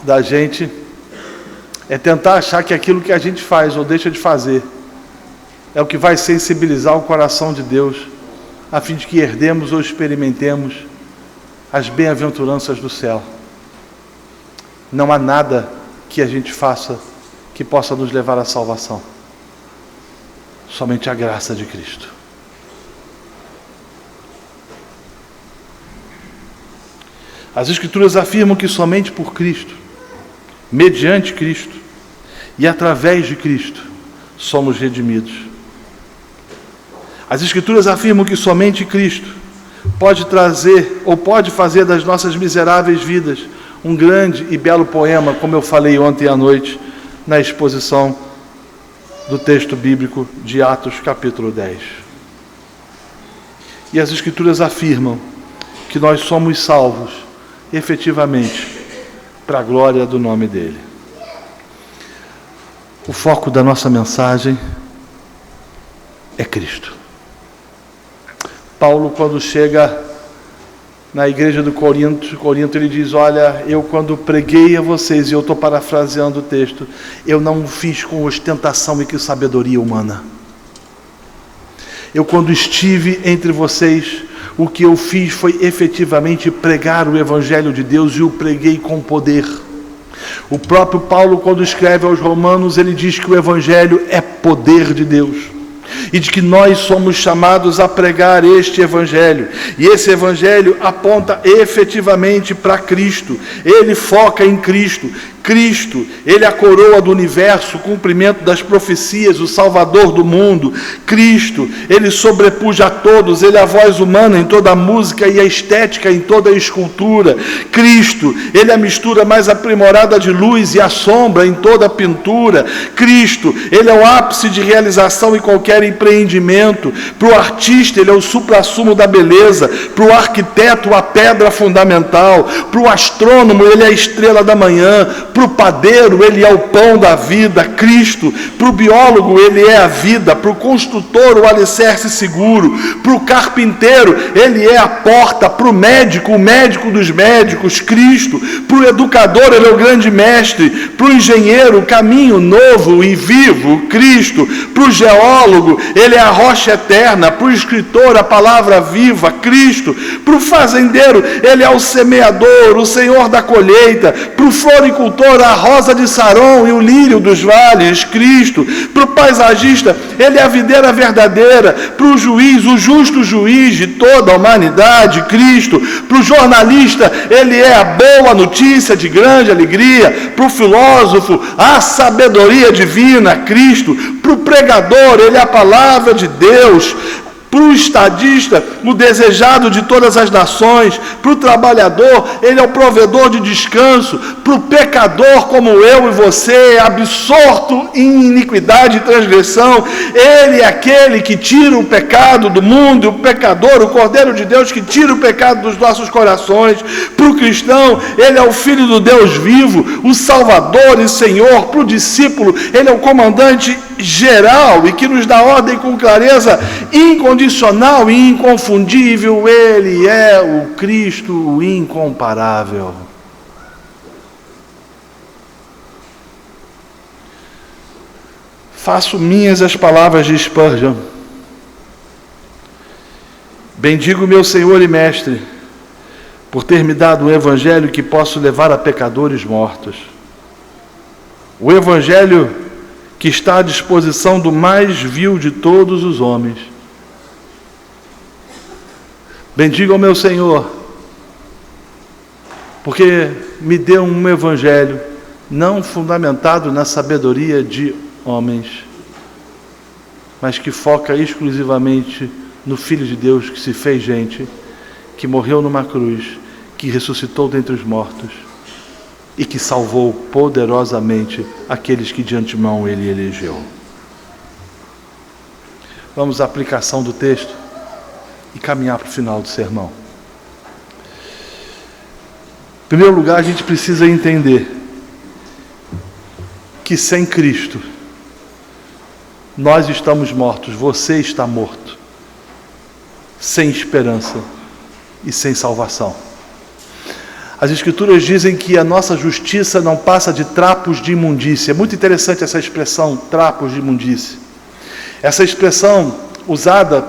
da gente é tentar achar que aquilo que a gente faz ou deixa de fazer é o que vai sensibilizar o coração de Deus, a fim de que herdemos ou experimentemos as bem-aventuranças do céu. Não há nada que a gente faça que possa nos levar à salvação. Somente a graça de Cristo. As Escrituras afirmam que somente por Cristo, mediante Cristo e através de Cristo, somos redimidos. As Escrituras afirmam que somente Cristo pode trazer ou pode fazer das nossas miseráveis vidas um grande e belo poema, como eu falei ontem à noite na exposição do texto bíblico de Atos capítulo 10. E as Escrituras afirmam que nós somos salvos efetivamente para a glória do nome dele. O foco da nossa mensagem é Cristo. Paulo, quando chega na igreja do Corinto, ele diz: olha, eu quando preguei a vocês, e eu estou parafraseando o texto, eu não o fiz com ostentação e com sabedoria humana. Eu quando estive entre vocês, o que eu fiz foi efetivamente pregar o Evangelho de Deus, e o preguei com poder. O próprio Paulo, quando escreve aos Romanos, ele diz que o Evangelho é poder de Deus. e de que nós somos chamados a pregar este Evangelho. E esse Evangelho aponta efetivamente para Cristo. Ele foca em Cristo. Cristo, Ele é a coroa do universo, o cumprimento das profecias, o Salvador do mundo. Cristo, Ele sobrepuja a todos, Ele é a voz humana em toda a música e a estética em toda a escultura. Cristo, Ele é a mistura mais aprimorada de luz e a sombra em toda a pintura. Cristo, Ele é o ápice de realização em qualquer empreendimento. Para o artista, Ele é o suprassumo da beleza. Para o arquiteto, a pedra fundamental. Para o astrônomo, Ele é a estrela da manhã. Para o padeiro, Ele é o pão da vida, Cristo. Para o biólogo, Ele é a vida. Para o construtor, o alicerce seguro. Para o carpinteiro, Ele é a porta. Para o médico dos médicos, Cristo. Para o educador, Ele é o grande mestre. Para o engenheiro, o caminho novo e vivo, Cristo. Para o geólogo, Ele é a rocha eterna. Para o escritor, a palavra viva, Cristo. Para o fazendeiro, Ele é o semeador, o Senhor da colheita. Para o floricultor, a rosa de Saron e o lírio dos vales, Cristo. Para o paisagista, Ele é a videira verdadeira. Para o juiz, o justo juiz de toda a humanidade, Cristo. Para o jornalista, Ele é a boa notícia de grande alegria. Para o filósofo, a sabedoria divina, Cristo. Para o pregador, Ele é a palavra de Deus. Para o estadista, o desejado de todas as nações. Para o trabalhador, Ele é o provedor de descanso. Para o pecador como eu e você, absorto em iniquidade e transgressão, Ele é aquele que tira o pecado do mundo, o pecador, o Cordeiro de Deus que tira o pecado dos nossos corações. Para o cristão, Ele é o Filho do Deus vivo, o Salvador e Senhor. Para o discípulo, Ele é o comandante geral e que nos dá ordem com clareza incondicional e inconfundível. Ele é o Cristo, o incomparável. Faço minhas as palavras de Spurgeon. Bendigo meu Senhor e Mestre, por ter me dado um Evangelho que posso levar a pecadores mortos. O Evangelho que está à disposição do mais vil de todos os homens. Bendigo ao meu Senhor, porque me deu um Evangelho não fundamentado na sabedoria de homens, mas que foca exclusivamente no Filho de Deus que se fez gente, que morreu numa cruz, que ressuscitou dentre os mortos e que salvou poderosamente aqueles que de antemão Ele elegeu. Vamos à aplicação do texto e caminhar para o final do sermão. Em primeiro lugar, a gente precisa entender que sem Cristo nós estamos mortos, você está morto, sem esperança e sem salvação. As Escrituras dizem que a nossa justiça não passa de trapos de imundícia. É muito interessante essa expressão, trapos de imundícia. Essa expressão usada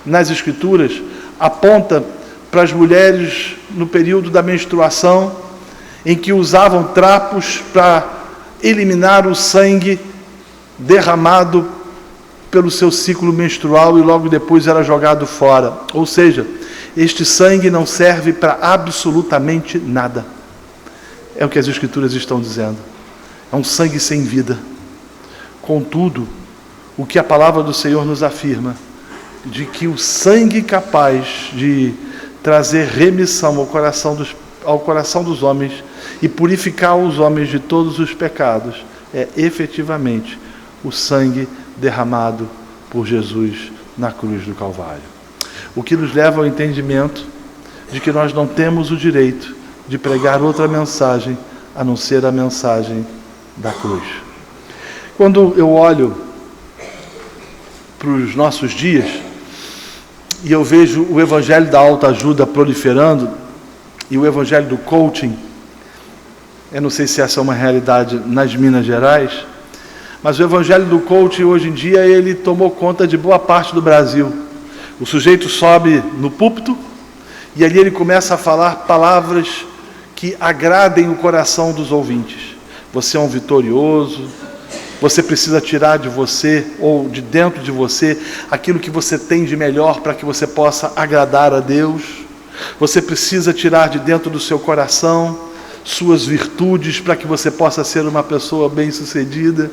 nas Escrituras aponta para as mulheres no período da menstruação, em que usavam trapos para eliminar o sangue derramado pelo seu ciclo menstrual e logo depois era jogado fora. Ou seja, este sangue não serve para absolutamente nada. É o que as Escrituras estão dizendo. É um sangue sem vida. Contudo, o que a palavra do Senhor nos afirma, de que o sangue capaz de trazer remissão ao coração dos homens e purificar os homens de todos os pecados, é efetivamente o sangue derramado por Jesus na cruz do Calvário. O que nos leva ao entendimento de que nós não temos o direito de pregar outra mensagem a não ser a mensagem da cruz. Quando eu olho para os nossos dias e eu vejo o evangelho da autoajuda proliferando e o evangelho do coaching, eu não sei se essa é uma realidade nas Minas Gerais, mas o evangelho do coaching hoje em dia ele tomou conta de boa parte do Brasil. O sujeito sobe no púlpito e ali ele começa a falar palavras que agradem o coração dos ouvintes. Você é um vitorioso, Você precisa tirar de você, ou de dentro de você, aquilo que você tem de melhor para que você possa agradar a Deus. Você precisa tirar de dentro do seu coração suas virtudes para que você possa ser uma pessoa bem-sucedida.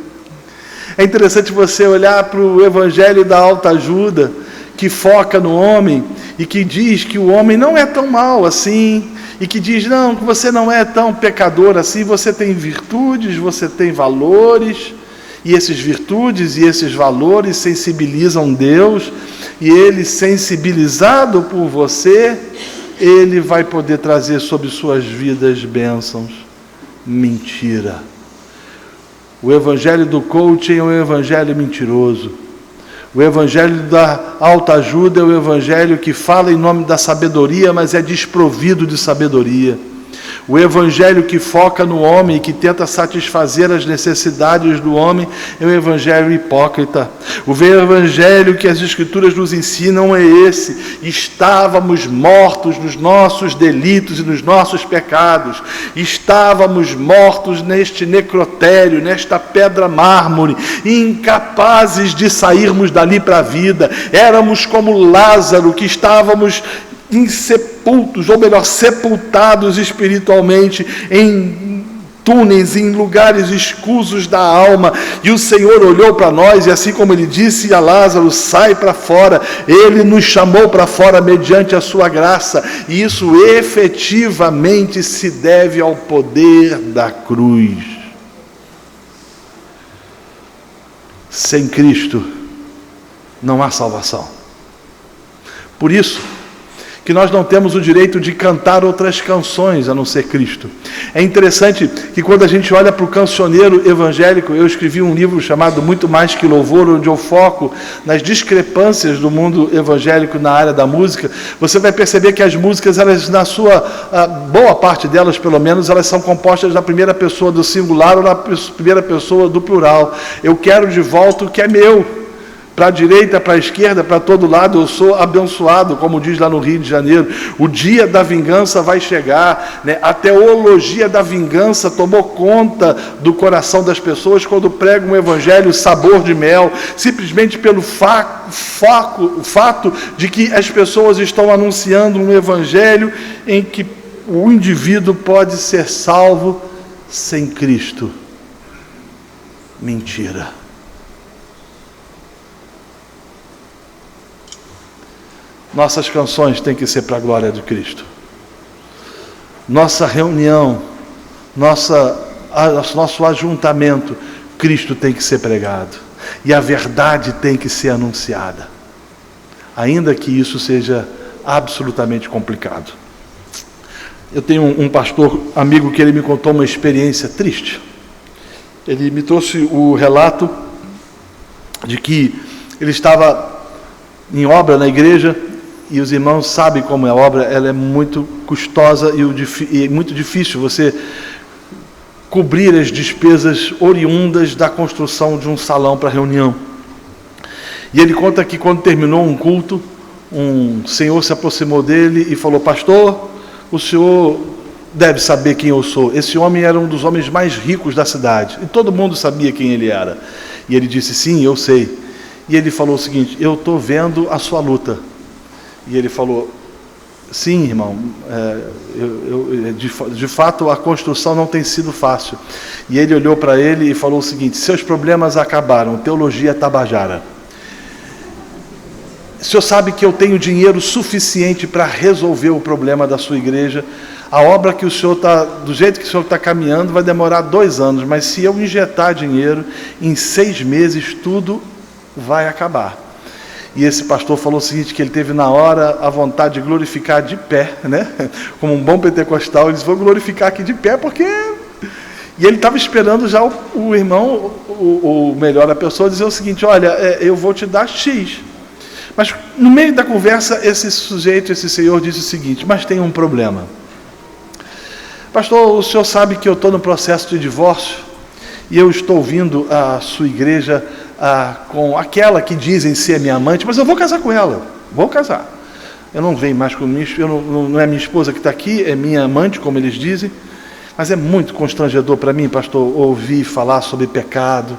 É interessante você olhar para o Evangelho da autoajuda, que foca no homem e que diz que o homem não é tão mal assim, e que diz, não, que você não é tão pecador assim, você tem virtudes, você tem valores, e essas virtudes e esses valores sensibilizam Deus, e Ele, sensibilizado por você, Ele vai poder trazer sobre suas vidas bênçãos. Mentira. O evangelho do coaching é um evangelho mentiroso. O evangelho da autoajuda é o evangelho que fala em nome da sabedoria, mas é desprovido de sabedoria. O evangelho que foca no homem e que tenta satisfazer as necessidades do homem é um evangelho hipócrita. O evangelho que as Escrituras nos ensinam é esse: estávamos mortos nos nossos delitos e nos nossos pecados, estávamos mortos neste necrotério, nesta pedra mármore, incapazes de sairmos dali para a vida. Éramos como Lázaro, que estávamos insepultos, ou melhor, sepultados espiritualmente em túneis, em lugares escusos da alma, e o Senhor olhou para nós, e assim como Ele disse a Lázaro, sai para fora, Ele nos chamou para fora mediante a sua graça, e isso efetivamente se deve ao poder da cruz. Sem Cristo não há salvação. Por isso que nós não temos o direito de cantar outras canções a não ser Cristo. É interessante que quando a gente olha para o cancioneiro evangélico, eu escrevi um livro chamado Muito Mais Que Louvor, onde eu foco nas discrepâncias do mundo evangélico na área da música. Você vai perceber que as músicas, elas, na sua boa parte delas, pelo menos, elas são compostas na primeira pessoa do singular ou na primeira pessoa do plural. Eu quero de volta o que é meu. Para a direita, para a esquerda, para todo lado, eu sou abençoado, como diz lá no Rio de Janeiro. O dia da vingança vai chegar, né? A teologia da vingança tomou conta do coração das pessoas quando pregam um evangelho sabor de mel, simplesmente pelo fato de que as pessoas estão anunciando um evangelho em que o indivíduo pode ser salvo sem Cristo. Mentira. Nossas canções têm que ser para a glória de Cristo. Nossa reunião, nosso ajuntamento, Cristo tem que ser pregado. E a verdade tem que ser anunciada. Ainda que isso seja absolutamente complicado. Eu tenho um pastor amigo que ele me contou uma experiência triste. Ele me trouxe o relato de que ele estava em obra na igreja, e os irmãos sabem como é a obra, ela é muito custosa e muito difícil você cobrir as despesas oriundas da construção de um salão para reunião. E ele conta que quando terminou um culto, um senhor se aproximou dele e falou: pastor, o senhor deve saber quem eu sou. Esse homem era um dos homens mais ricos da cidade, e todo mundo sabia quem ele era. E ele disse: sim, eu sei. E ele falou o seguinte: eu estou vendo a sua luta. E ele falou: sim, irmão, de fato a construção não tem sido fácil. E ele olhou para ele e falou o seguinte: seus problemas acabaram, teologia tabajara. O senhor sabe que eu tenho dinheiro suficiente para resolver o problema da sua igreja. A obra que o senhor está, do jeito que o senhor está caminhando, vai demorar 2 anos, mas se eu injetar dinheiro, em 6 meses tudo vai acabar. E esse pastor falou o seguinte, que ele teve na hora a vontade de glorificar de pé, né? Como um bom pentecostal, ele disse: vou glorificar aqui de pé, porque... E ele estava esperando já o irmão, o melhor, a pessoa, dizer o seguinte: olha, eu vou te dar X. Mas no meio da conversa, esse senhor disse o seguinte: mas tem um problema. Pastor, o senhor sabe que eu estou no processo de divórcio, e eu estou vindo à sua igreja com aquela que dizem ser minha amante, mas eu vou casar com ela, vou casar. Eu não venho mais com não é minha esposa que está aqui, é minha amante, como eles dizem, mas é muito constrangedor para mim, pastor, ouvir falar sobre pecado,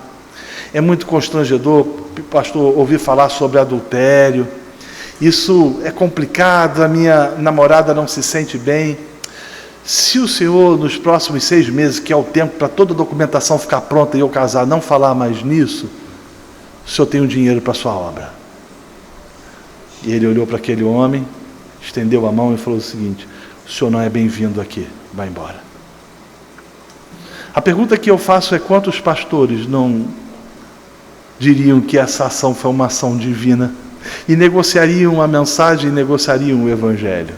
É muito constrangedor, pastor, ouvir falar sobre adultério. Isso é complicado, a minha namorada não se sente bem. Se o senhor, nos próximos 6 meses, que é o tempo para toda a documentação ficar pronta e eu casar, não falar mais nisso, o senhor tem um dinheiro para a sua obra. E ele olhou para aquele homem, estendeu a mão e falou o seguinte: o senhor não é bem-vindo aqui, vai embora. A pergunta que eu faço é: quantos pastores não diriam que essa ação foi uma ação divina e negociariam a mensagem e negociariam o Evangelho?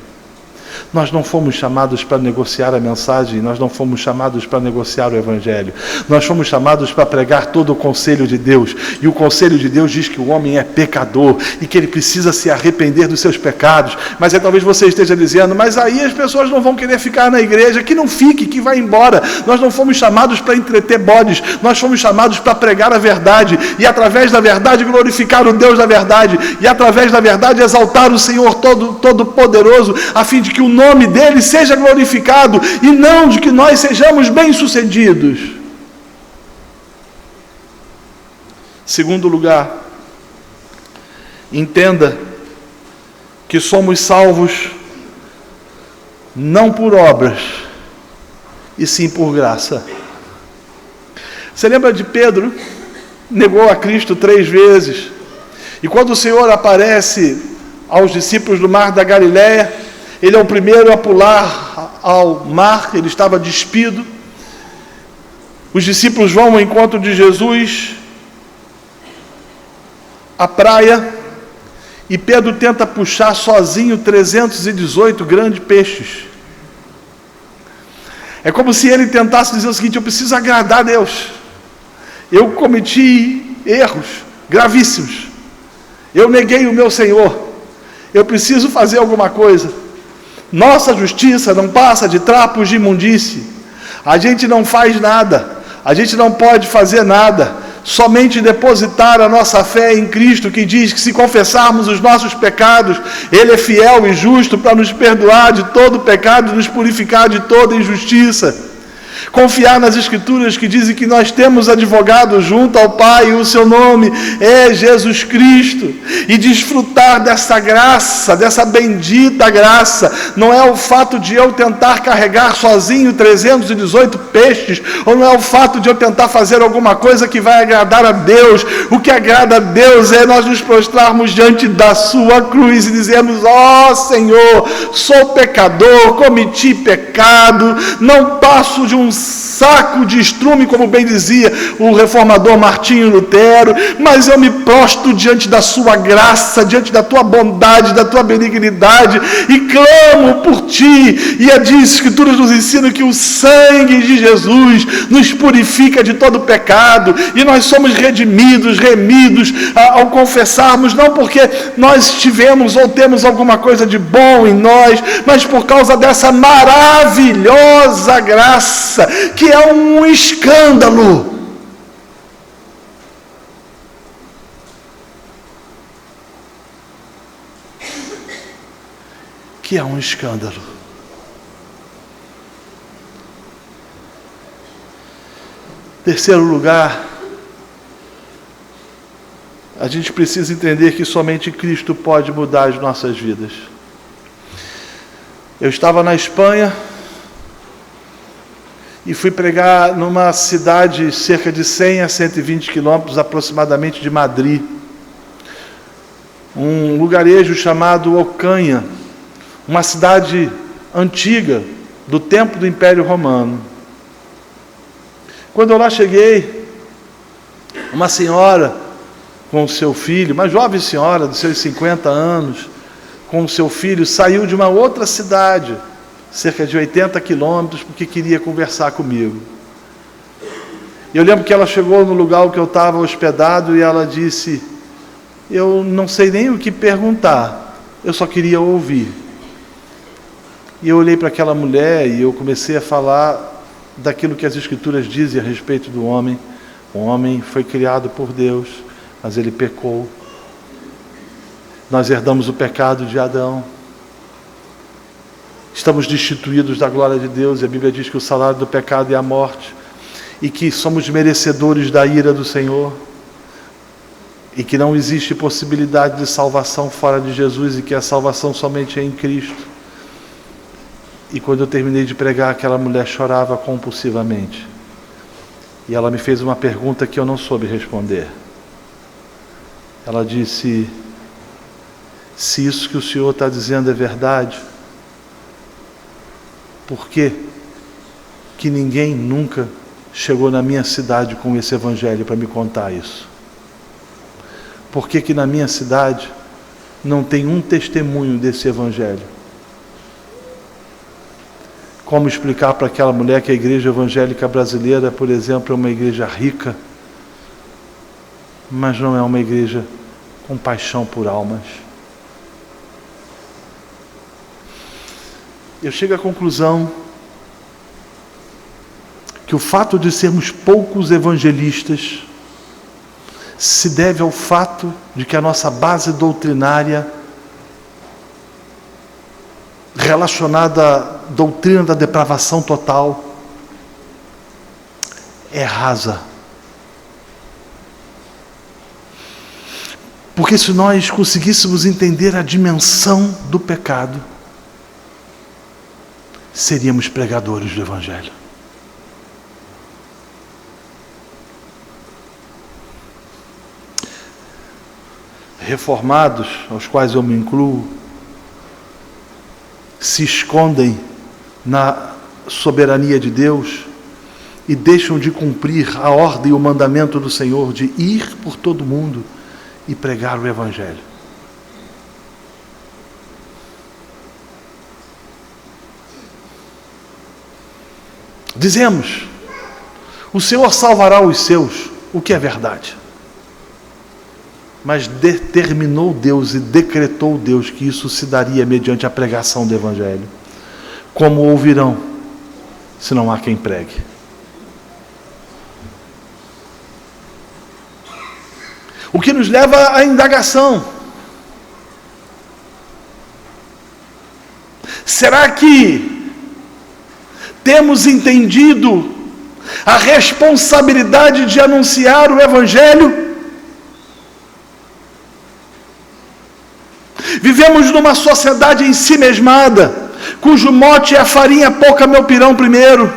Nós não fomos chamados para negociar a mensagem, nós não fomos chamados para negociar o Evangelho. Nós fomos chamados para pregar todo o conselho de Deus. E o conselho de Deus diz que o homem é pecador e que ele precisa se arrepender dos seus pecados. Mas talvez você esteja dizendo: mas aí as pessoas não vão querer ficar na igreja. Que não fique, que vá embora. Nós não fomos chamados para entreter bodes, nós fomos chamados para pregar a verdade e através da verdade glorificar o Deus da verdade e através da verdade exaltar o Senhor Todo-Poderoso, a fim de que o nome dele seja glorificado e não de que nós sejamos bem-sucedidos. Segundo lugar, entenda que somos salvos não por obras, e sim por graça. Você lembra de Pedro? Negou a Cristo 3 vezes. E quando o Senhor aparece aos discípulos do mar da Galileia, ele é o primeiro a pular ao mar, ele estava despido. Os discípulos vão ao encontro de Jesus à praia, e Pedro tenta puxar sozinho 318 grandes peixes. É como se ele tentasse dizer o seguinte: eu preciso agradar a Deus. Eu cometi erros gravíssimos. Eu neguei o meu Senhor. Eu preciso fazer alguma coisa. Nossa justiça não passa de trapos de imundície. A gente não faz nada. A gente não pode fazer nada. Somente depositar a nossa fé em Cristo, que diz que se confessarmos os nossos pecados, Ele é fiel e justo para nos perdoar de todo pecado e nos purificar de toda injustiça. Confiar nas Escrituras que dizem que nós temos advogado junto ao Pai e o seu nome é Jesus Cristo, e desfrutar dessa graça, dessa bendita graça. Não é o fato de eu tentar carregar sozinho 318 peixes, ou não é o fato de eu tentar fazer alguma coisa que vai agradar a Deus. O que agrada a Deus é nós nos prostrarmos diante da sua cruz e dizermos: ó Senhor, sou pecador, cometi pecado, não passo de um saco de estrume, como bem dizia o reformador Martinho Lutero, mas eu me prostro diante da sua graça, diante da tua bondade, da tua benignidade, e clamo por ti. E as Escrituras nos ensinam que o sangue de Jesus nos purifica de todo pecado, e nós somos redimidos, remidos ao confessarmos, não porque nós tivemos ou temos alguma coisa de bom em nós, mas por causa dessa maravilhosa graça, que é um escândalo. Que é um escândalo. Terceiro lugar, a gente precisa entender que somente Cristo pode mudar as nossas vidas. Eu estava na Espanha e fui pregar numa cidade cerca de 100 a 120 quilômetros aproximadamente de Madrid, um lugarejo chamado Ocanha, uma cidade antiga do tempo do Império Romano. Quando eu lá cheguei, uma senhora com o seu filho, uma jovem senhora dos seus 50 anos, com o seu filho, saiu de uma outra cidade, cerca de 80 quilômetros, porque queria conversar comigo. E eu lembro que ela chegou no lugar que eu estava hospedado e ela disse: eu não sei nem o que perguntar, eu só queria ouvir. E eu olhei para aquela mulher e eu comecei a falar daquilo que as Escrituras dizem a respeito do homem. O homem foi criado por Deus, mas ele pecou. Nós herdamos o pecado de Adão. Estamos destituídos da glória de Deus, e a Bíblia diz que o salário do pecado é a morte, e que somos merecedores da ira do Senhor. e que não existe possibilidade de salvação fora de Jesus e que a salvação somente é em Cristo. E quando eu terminei de pregar, aquela mulher chorava compulsivamente. E ela me fez uma pergunta que eu não soube responder. Ela disse: se isso que o senhor está dizendo é verdade, por que ninguém nunca chegou na minha cidade com esse evangelho para me contar isso? Por que na minha cidade não tem um testemunho desse evangelho? Como explicar para aquela mulher que a igreja evangélica brasileira, por exemplo, é uma igreja rica, mas não é uma igreja com paixão por almas? Eu chego à conclusão que o fato de sermos poucos evangelistas se deve ao fato de que a nossa base doutrinária relacionada à doutrina da depravação total é rasa. Porque se nós conseguíssemos entender a dimensão do pecado, seríamos pregadores do Evangelho. Reformados, aos quais eu me incluo, se escondem na soberania de Deus e deixam de cumprir a ordem e o mandamento do Senhor de ir por todo mundo e pregar o Evangelho. Dizemos: o Senhor salvará os seus, o que é verdade. Mas determinou Deus e decretou Deus que isso se daria mediante a pregação do Evangelho. Como ouvirão, se não há quem pregue? O que nos leva à indagação: será que temos entendido a responsabilidade de anunciar o Evangelho? Vivemos numa sociedade ensimesmada, cujo mote é a farinha pouca, meu pirão primeiro.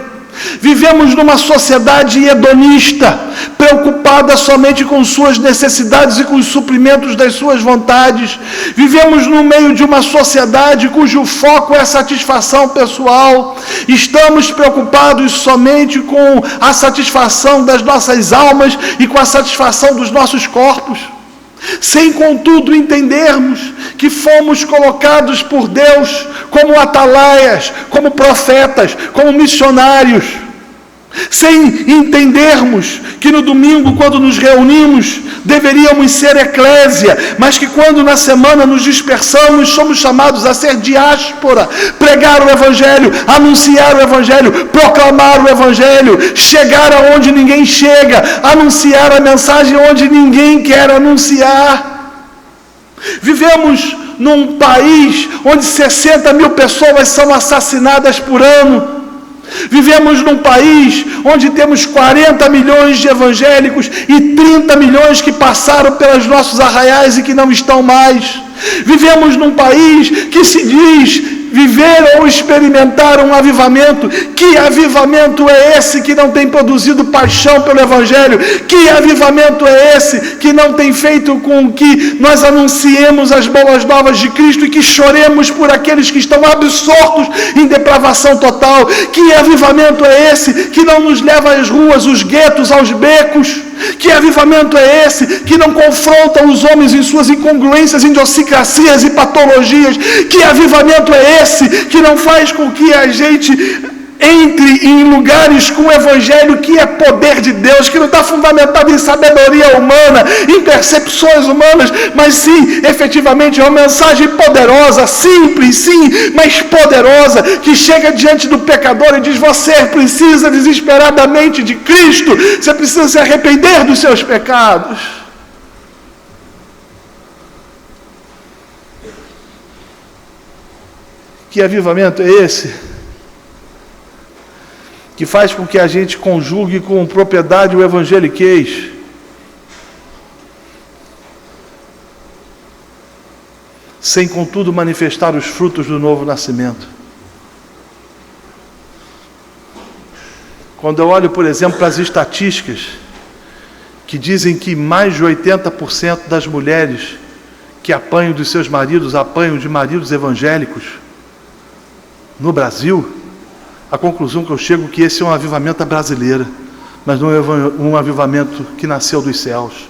Vivemos numa sociedade hedonista, preocupada somente com suas necessidades e com os suprimentos das suas vontades. Vivemos no meio de uma sociedade cujo foco é a satisfação pessoal. Estamos preocupados somente com a satisfação das nossas almas e com a satisfação dos nossos corpos, sem contudo entendermos que fomos colocados por Deus como atalaias, como profetas, como missionários, sem entendermos que no domingo, quando nos reunimos, deveríamos ser eclésia, mas que quando na semana nos dispersamos, somos chamados a ser diáspora, pregar o Evangelho, anunciar o Evangelho, proclamar o Evangelho, chegar aonde ninguém chega, anunciar a mensagem onde ninguém quer anunciar. Vivemos num país onde 60 mil pessoas são assassinadas por ano. Vivemos num país onde temos 40 milhões de evangélicos e 30 milhões que passaram pelos nossos arraiais e que não estão mais. Vivemos num país que se diz viver ou experimentar um avivamento. Que avivamento é esse que não tem produzido paixão pelo Evangelho? Que avivamento é esse que não tem feito com que nós anunciemos as boas novas de Cristo e que choremos por aqueles que estão absortos em depravação total? Que avivamento é esse que não nos leva às ruas, os guetos, aos becos? Que avivamento é esse que não confronta os homens em suas incongruências, idiosincrasias e patologias? Que avivamento é esse que não faz com que a gente entre em lugares com o Evangelho que é poder de Deus, que não está fundamentado em sabedoria humana, em percepções humanas, mas sim, efetivamente, é uma mensagem poderosa, simples, sim, mas poderosa, que chega diante do pecador e diz: você precisa desesperadamente de Cristo, você precisa se arrepender dos seus pecados. Que avivamento é esse que faz com que a gente conjugue com propriedade o evangeliquez? sem contudo manifestar os frutos do novo nascimento. Quando eu olho, por exemplo, para as estatísticas que dizem que mais de 80% das mulheres que apanham dos seus maridos, apanham de maridos evangélicos no Brasil, a conclusão que eu chego é que esse é um avivamento brasileiro, mas não é um avivamento que nasceu dos céus.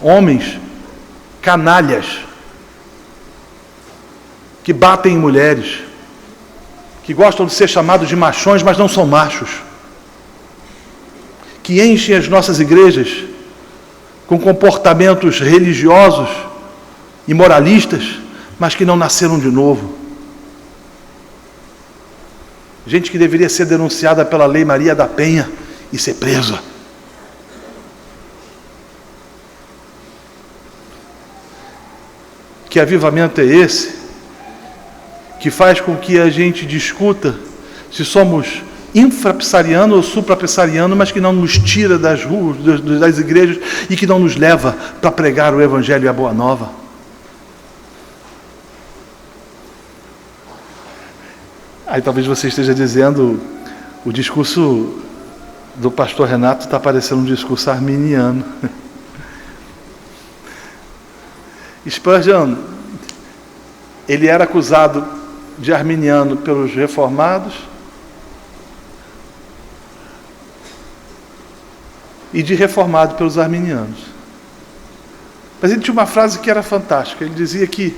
Homens canalhas, que batem em mulheres, que gostam de ser chamados de machões, mas não são machos, que enchem as nossas igrejas com comportamentos religiosos e moralistas, mas que não nasceram de novo. Gente que deveria ser denunciada pela Lei Maria da Penha e ser presa. Que avivamento é esse que faz com que a gente discuta se somos infrapsariano ou suprapsariano, mas que não nos tira das ruas, das igrejas e que não nos leva para pregar o Evangelho e a Boa Nova? Aí talvez você esteja dizendo, o discurso do pastor Renato está parecendo um discurso arminiano. Spurgeon, ele era acusado de arminiano pelos reformados e de reformado pelos arminianos. Mas ele tinha uma frase que era fantástica. Ele dizia que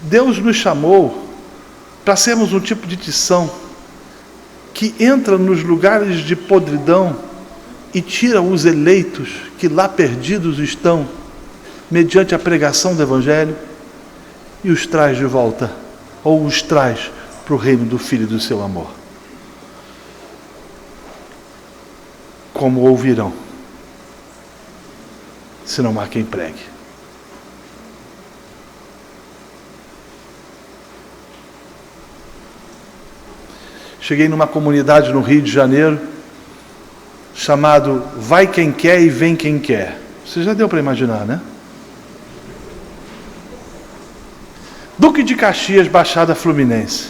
Deus nos chamou para sermos um tipo de tição que entra nos lugares de podridão e tira os eleitos que lá perdidos estão, mediante a pregação do Evangelho, e os traz de volta, ou os traz para o reino do Filho do seu amor. Como ouvirão, se não há quem pregue? Cheguei numa comunidade no Rio de Janeiro, chamado Vai Quem Quer e Vem Quem Quer. Você já deu para imaginar, né? Duque de Caxias, Baixada Fluminense.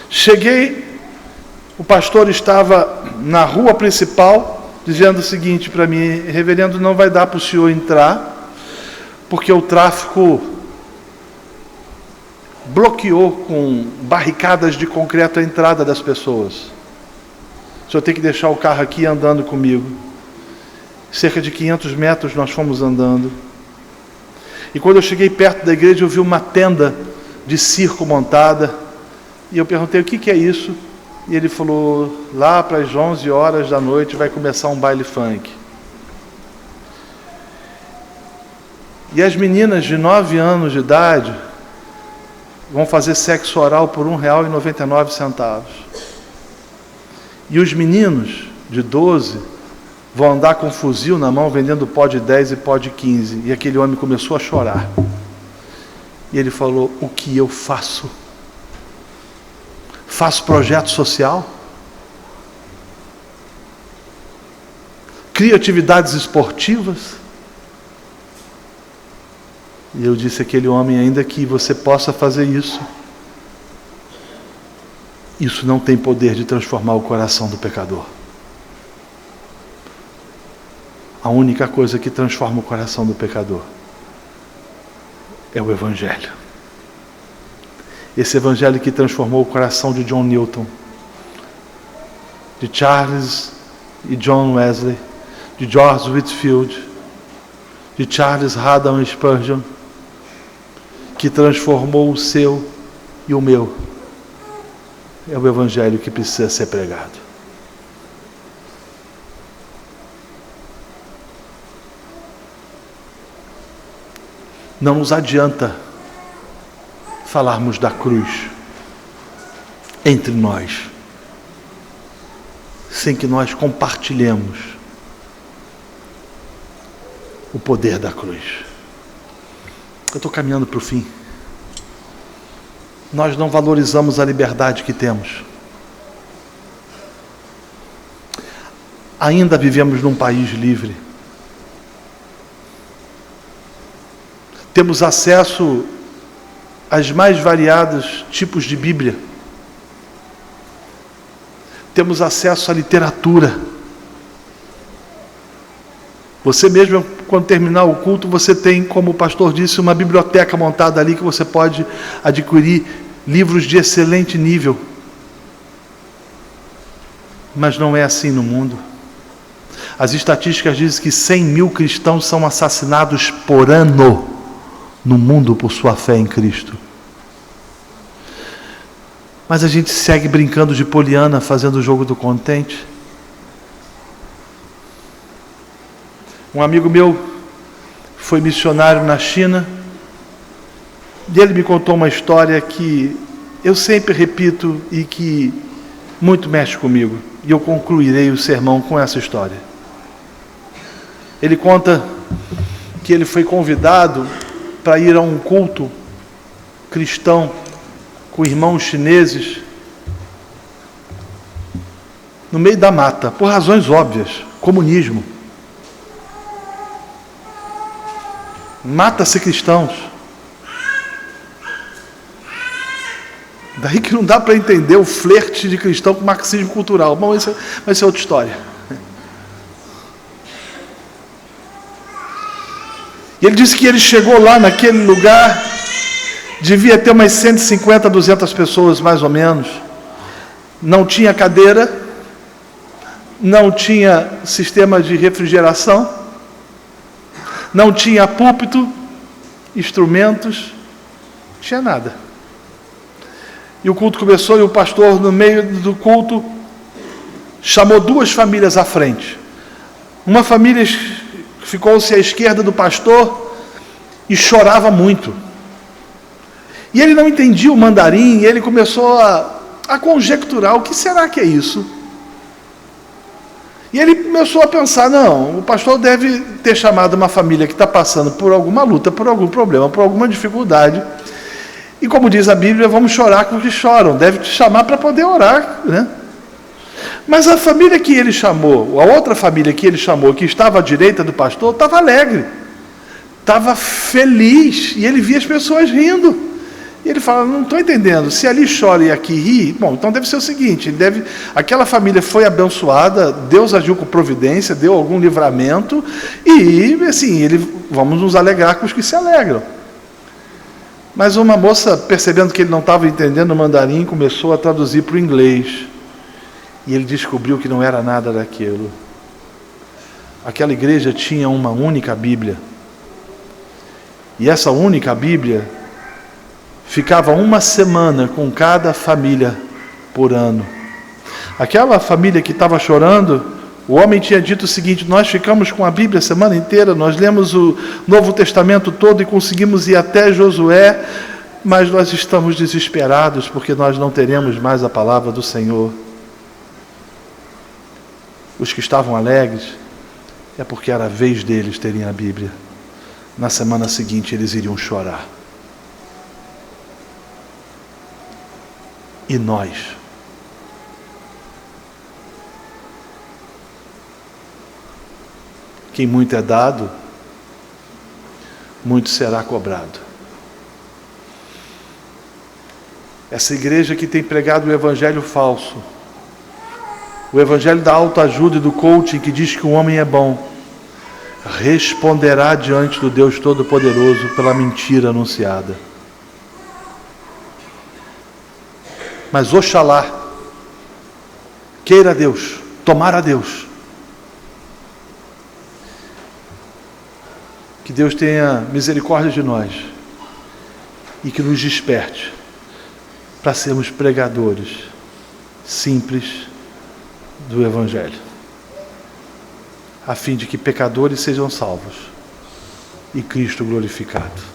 Cheguei, o pastor estava na rua principal, dizendo o seguinte para mim: reverendo, não vai dar para o senhor entrar, porque o tráfico bloqueou com barricadas de concreto a entrada das pessoas. O senhor tem que deixar o carro aqui andando comigo. Cerca de 500 metros nós fomos andando. E quando eu cheguei perto da igreja, eu vi uma tenda de circo montada. E eu perguntei: o que é isso? E ele falou: lá para as 11 horas da noite vai começar um baile funk. E as meninas de 9 anos de idade vão fazer sexo oral por R$1,99. E os meninos de 12 vão andar com um fuzil na mão, vendendo pó de 10 e pó de 15. E aquele homem começou a chorar. E ele falou: o que eu faço? Faço projeto social? Crio atividades esportivas? E eu disse àquele homem: ainda que você possa fazer isso, isso não tem poder de transformar o coração do pecador. A única coisa que transforma o coração do pecador é o Evangelho. Esse Evangelho que transformou o coração de John Newton, de Charles e John Wesley, de George Whitefield, de Charles Haddon Spurgeon, que transformou o seu e o meu, é o Evangelho que precisa ser pregado. Não nos adianta falarmos da cruz entre nós, sem que nós compartilhemos o poder da cruz. Eu estou caminhando para o fim. Nós não valorizamos a liberdade que temos. Ainda vivemos num país livre. Temos acesso aos mais variados tipos de Bíblia. Temos acesso à literatura. Você mesmo, quando terminar o culto, você tem, como o pastor disse, uma biblioteca montada ali que você pode adquirir livros de excelente nível. Mas não é assim no mundo. As estatísticas dizem que 100 mil cristãos são assassinados por ano no mundo por sua fé em Cristo. Mas a gente segue brincando de poliana, fazendo o jogo do contente. Um amigo meu foi missionário na China e ele me contou uma história que eu sempre repito e que muito mexe comigo. E eu concluirei o sermão com essa história. Ele conta que ele foi convidado para ir a um culto cristão com irmãos chineses no meio da mata, por razões óbvias, comunismo. Mata-se cristãos. Daí que não dá para entender o flerte de cristão com marxismo cultural. Bom, isso vai ser outra história. E ele disse que ele chegou lá naquele lugar, devia ter umas 150, 200 pessoas mais ou menos. Não tinha cadeira, não tinha sistema de refrigeração, não tinha púlpito, instrumentos, não tinha nada. E o culto começou e o pastor, no meio do culto, chamou duas famílias à frente. Uma família ficou-se à esquerda do pastor e chorava muito. E ele não entendia o mandarim, e ele começou a conjecturar, o que será que é isso? E ele começou a pensar, não, o pastor deve ter chamado uma família que está passando por alguma luta, por algum problema, por alguma dificuldade. E como diz a Bíblia, vamos chorar com os que choram. Deve te chamar para poder orar, né? Mas a família que ele chamou, a outra família que ele chamou, que estava à direita do pastor, estava alegre, estava feliz, e ele via as pessoas rindo. E ele fala, não estou entendendo, se ali chora e aqui ri, bom, então deve ser o seguinte, aquela família foi abençoada, Deus agiu com providência, deu algum livramento, e assim, vamos nos alegrar com os que se alegram. Mas uma moça, percebendo que ele não estava entendendo o mandarim, começou a traduzir para o inglês. E ele descobriu que não era nada daquilo. Aquela igreja tinha uma única Bíblia. E essa única Bíblia ficava uma semana com cada família por ano. Aquela família que estava chorando, o homem tinha dito o seguinte, nós ficamos com a Bíblia a semana inteira, nós lemos o Novo Testamento todo e conseguimos ir até Josué, mas nós estamos desesperados porque nós não teremos mais a palavra do Senhor. Os que estavam alegres é porque era a vez deles terem a Bíblia. Na semana seguinte eles iriam chorar. E nós? Quem muito é dado, muito será cobrado. Essa igreja que tem pregado o evangelho falso, o evangelho da autoajuda e do coaching que diz que o homem é bom, responderá diante do Deus Todo-Poderoso pela mentira anunciada. Mas oxalá, queira Deus, tomara Deus, que Deus tenha misericórdia de nós e que nos desperte para sermos pregadores simples do Evangelho, a fim de que pecadores sejam salvos e Cristo glorificado.